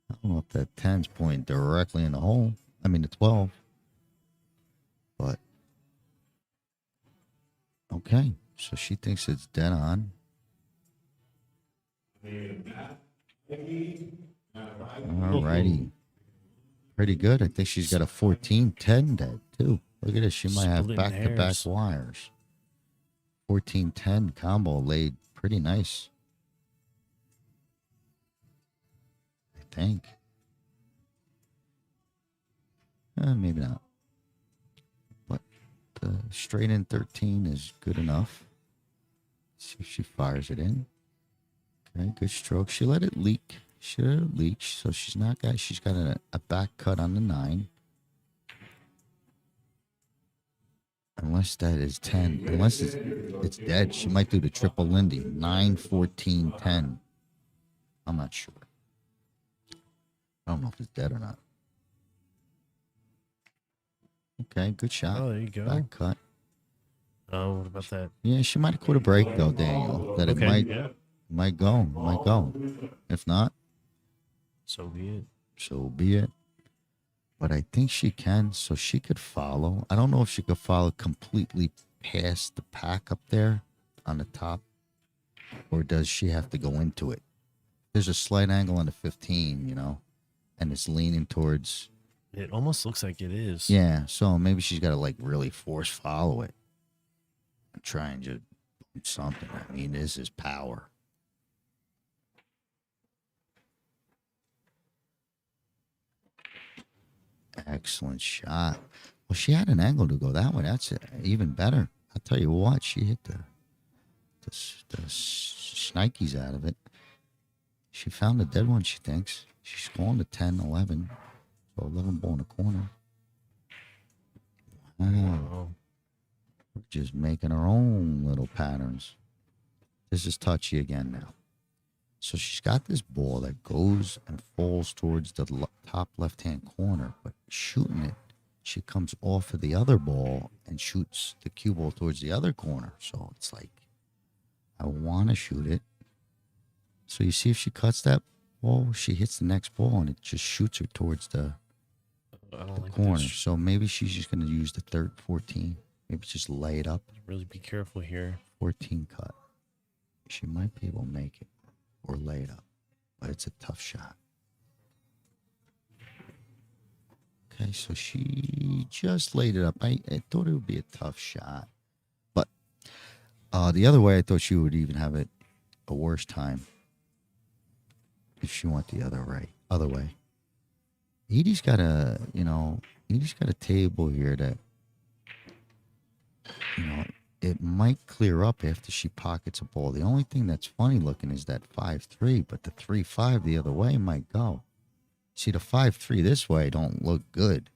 I don't know if that 10's pointing directly in the hole. I mean, the 12. But, okay. So she thinks it's dead on. Alrighty. Pretty good. I think she's got a 14-10 dead, too. Look at this. She might have back-to-back wires. 14-10 combo laid pretty nice. I think. Maybe not. But the straight in 13 is good enough. Let's see if she fires it in. Okay, good stroke. She let it leak. She let it leak. So she's got a back cut on the 9. Unless that is 10. Unless it's dead. She might do the triple Lindy. 9, 14, 10. I'm not sure. I don't know if it's dead or not. Okay, good shot.
Oh, there you go.
Back cut.
Oh, what about that?
Yeah, she might have quit a break though, Daniel. That it might go. If not,
so be it.
So be it. But I think she can, so she could follow. I don't know if she could follow completely past the pack up there on the top, or does she have to go into it? There's a slight angle on the 15, and it's leaning towards.
It almost looks like it is.
Yeah, so maybe she's got to really force follow it and try and just do something. I mean, this is power. Excellent shot. Well, she had an angle to go that way. That's even better. I'll tell you what, she hit the shnikes out of it. She found the dead one, she thinks. She's going to 10, 11. So 11 ball in the corner. Wow. We're just making our own little patterns. This is touchy again now. So she's got this ball that goes and falls towards the top left-hand corner, but shooting it, she comes off of the other ball and shoots the cue ball towards the other corner. So it's like, I want to shoot it. So you see if she cuts that ball, she hits the next ball and it just shoots her towards the
I don't like
corner.
this.
So maybe she's just going to use the third 14. Maybe just lay it up.
Really be careful here.
14 cut. She might be able to make it or lay it up, but it's a tough shot. Okay, so she just laid it up. I thought it would be a tough shot, but the other way, I thought she would even have it a worse time if she went the other way. Edie's got a table here that, it might clear up after she pockets a ball. The only thing that's funny looking is that 5-3, but the 3-5 the other way might go. See, the 5-3 this way don't look good.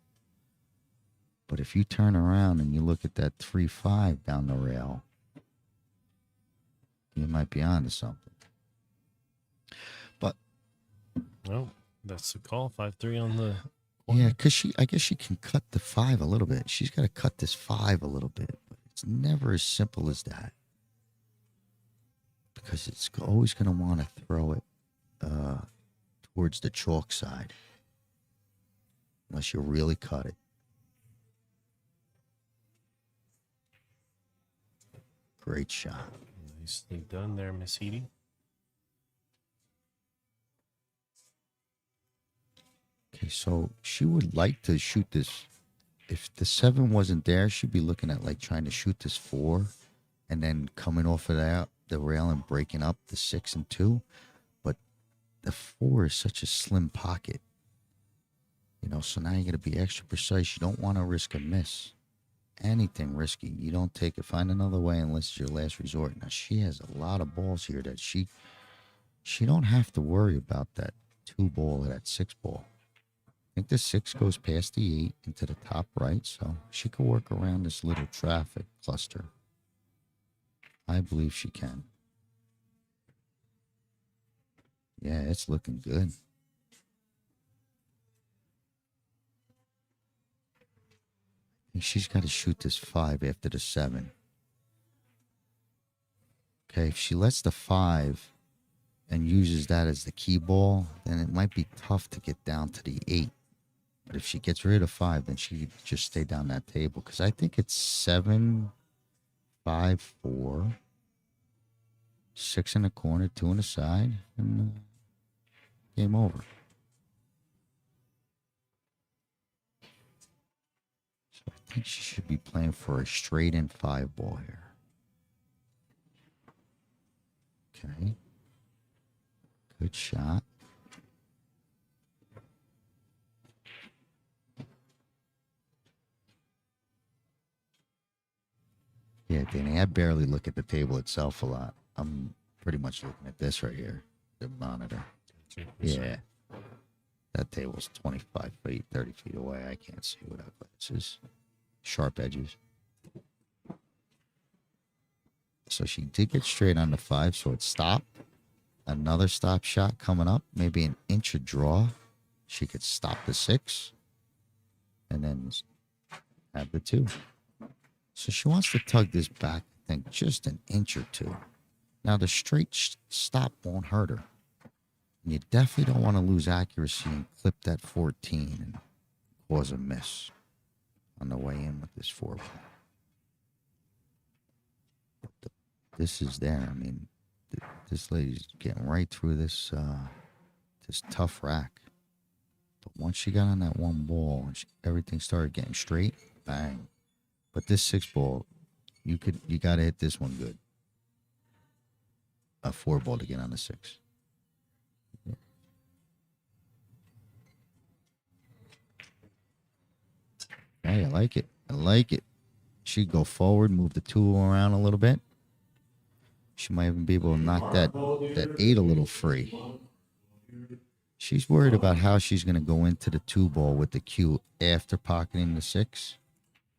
But if you turn around and you look at that 3-5 down the rail, you might be onto something. But
Well, that's the call. 5-3 on the corner.
yeah, because I guess she can cut the 5 a little bit. She's got to cut this 5 a little bit. But it's never as simple as that. Because it's always going to want to throw it towards the chalk side. Unless you really cut it. Great shot.
Nicely done there, Miss Edie.
Okay, so she would like to shoot this. If the 7 wasn't there, she'd be looking at like trying to shoot this 4 and then coming off of that, the rail and breaking up the 6 and 2. But the 4 is such a slim pocket. So now you got to be extra precise. You don't want to risk a miss. Anything risky, you don't take it. Find another way unless it's your last resort. Now she has a lot of balls here that she don't have to worry about that 2 ball or that 6 ball. I think the 6 goes past the 8 into the top right, so she could work around this little traffic cluster. I believe she can. Yeah, it's looking good. She's got to shoot this 5 after the 7. Okay, if she lets the 5 and uses that as the key ball, then it might be tough to get down to the 8. But if she gets rid of 5, then she could just stay down that table. Because I think it's 7, 5, 4, 6 in the corner, 2 in the side, and game over. So I think she should be playing for a straight in 5 ball here. Okay. Good shot. Yeah, Danny, I barely look at the table itself a lot. I'm pretty much looking at this right here, the monitor. Yeah. That table's 25 feet, 30 feet away. I can't see without glasses. Sharp edges. So she did get straight on the 5, so it stopped. Another stop shot coming up, maybe an inch of draw. She could stop the 6 and then have the 2. So she wants to tug this back, I think, just an inch or 2. Now, the straight stop won't hurt her. And you definitely don't want to lose accuracy and clip that 14 and cause a miss on the way in with this 4 ball. This is there. I mean, this lady's getting right through this this tough rack. But once she got on that 1 ball and everything started getting straight, bang. But this 6 ball, you got to hit this one good. A 4 ball to get on the 6. Yeah. Hey, I like it. I like it. She'd go forward, move the 2 around a little bit. She might even be able to knock that 8 a little free. She's worried about how she's going to go into the 2 ball with the cue after pocketing the 6.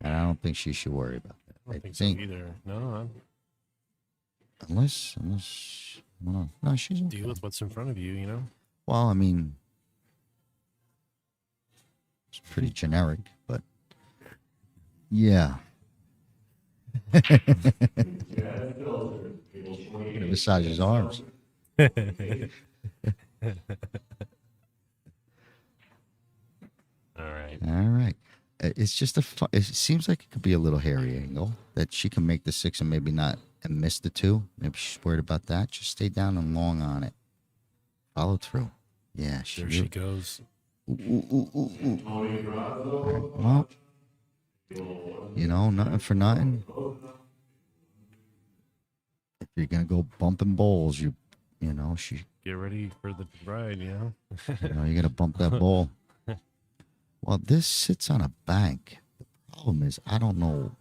And I don't think she should worry about that.
I don't think so either. No,
unless I don't know. No, she's okay.
Deal with what's in front of you, you know?
Well, I mean, it's pretty generic, but yeah. Gonna massage his arms.
All right.
All right. It's just it seems like it could be a little hairy angle that she can make the 6 and maybe not and miss the 2. Maybe she's worried about that. Just stay down and long on it. Follow through. Yeah,
There she goes.
Well, you know, nothing for nothing. If you're gonna go bumping bowls, you know,
Get ready for the ride, you know?
you gotta bump that ball. Well, this sits on a bank. The problem is, I don't know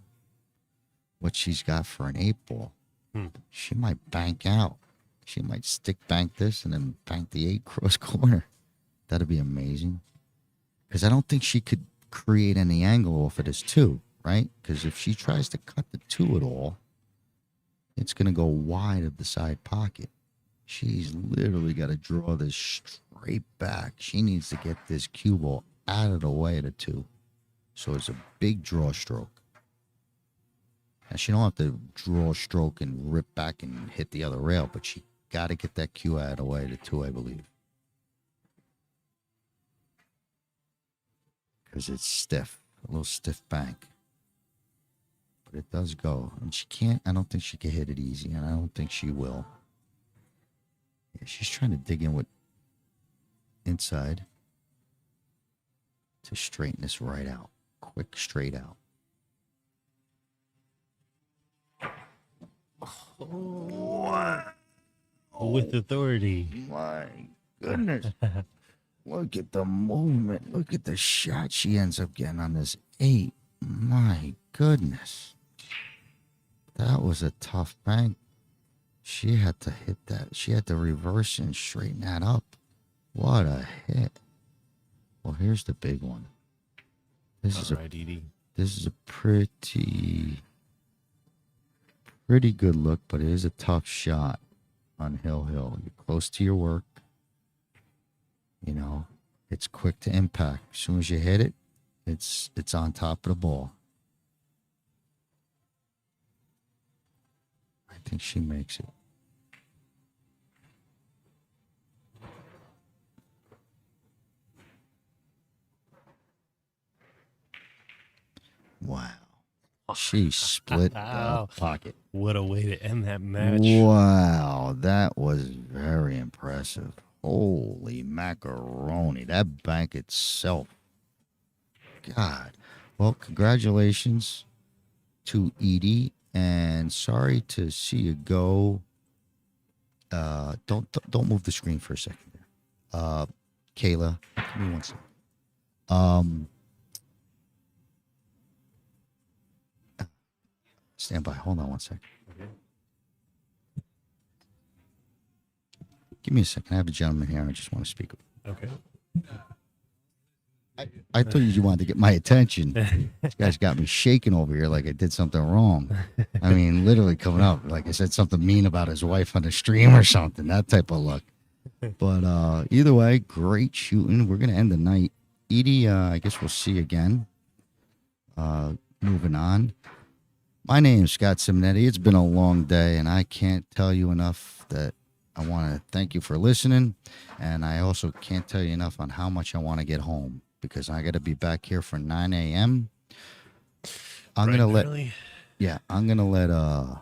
what she's got for an 8 ball. She might bank out. She might stick bank this and then bank the 8 cross corner. That'd be amazing. Because I don't think she could create any angle off of this 2, right? Because if she tries to cut the 2 at all, it's going to go wide of the side pocket. She's literally got to draw this straight back. She needs to get this cue ball out of the way of the 2. So it's a big draw stroke. And she don't have to draw stroke and rip back and hit the other rail, but she got to get that cue out of the way of the 2, I believe. Because it's stiff, a little stiff bank. But it does go. And she can't, I don't think she can hit it easy, and I don't think she will. Yeah, she's trying to dig in with inside to straighten this right out. Quick, straight out.
With authority.
My goodness. Look at the movement. Look at the shot she ends up getting on this 8. My goodness. That was a tough bank. She had to hit that. She had to reverse and straighten that up. What a hit. Well, here's the big one. This is
Edie.
This is a pretty good look, but it is a tough shot on Hill. You're close to your work. You know, it's quick to impact. As soon as you hit it, it's on top of the ball. I think she makes it. Wow. She split the pocket.
What a way to end that match.
Wow, that was very impressive. Holy macaroni. That bank itself. God. Well, congratulations to Edie, and sorry to see you go. Don't move the screen for a second there. Kayla, give me one second. Stand by. Hold on one second.
Okay.
Give me a second. I have a gentleman here. I just want to speak.
Okay.
I thought you wanted to get my attention. This guy's got me shaking over here like I did something wrong. I mean, literally coming up like I said something mean about his wife on the stream or something. That type of look. But either way, great shooting. We're going to end the night. Edie, I guess we'll see you again. Moving on. My name's Scott Simonetti. It's been a long day, and I can't tell you enough that I want to thank you for listening. And I also can't tell you enough on how much I want to get home because I got to be back here for 9 a.m. I'm going to let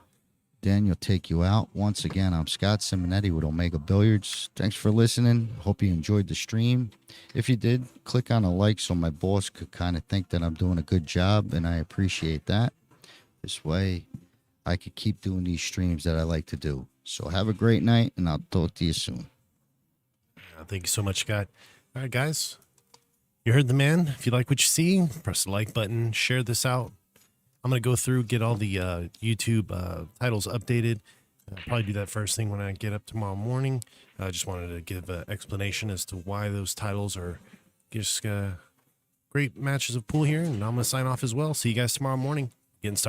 Daniel take you out. Once again, I'm Scott Simonetti with Omega Billiards. Thanks for listening. Hope you enjoyed the stream. If you did, click on a like so my boss could kind of think that I'm doing a good job, and I appreciate that. This way, I could keep doing these streams that I like to do. So have a great night, and I'll talk to you soon.
Thank you so much, Scott. All right, guys. You heard the man. If you like what you see, press the like button, share this out. I'm going to go through, get all the YouTube titles updated. I'll probably do that first thing when I get up tomorrow morning. I just wanted to give an explanation as to why those titles are just great matches of pool here. And I'm going to sign off as well. See you guys tomorrow morning. Getting started.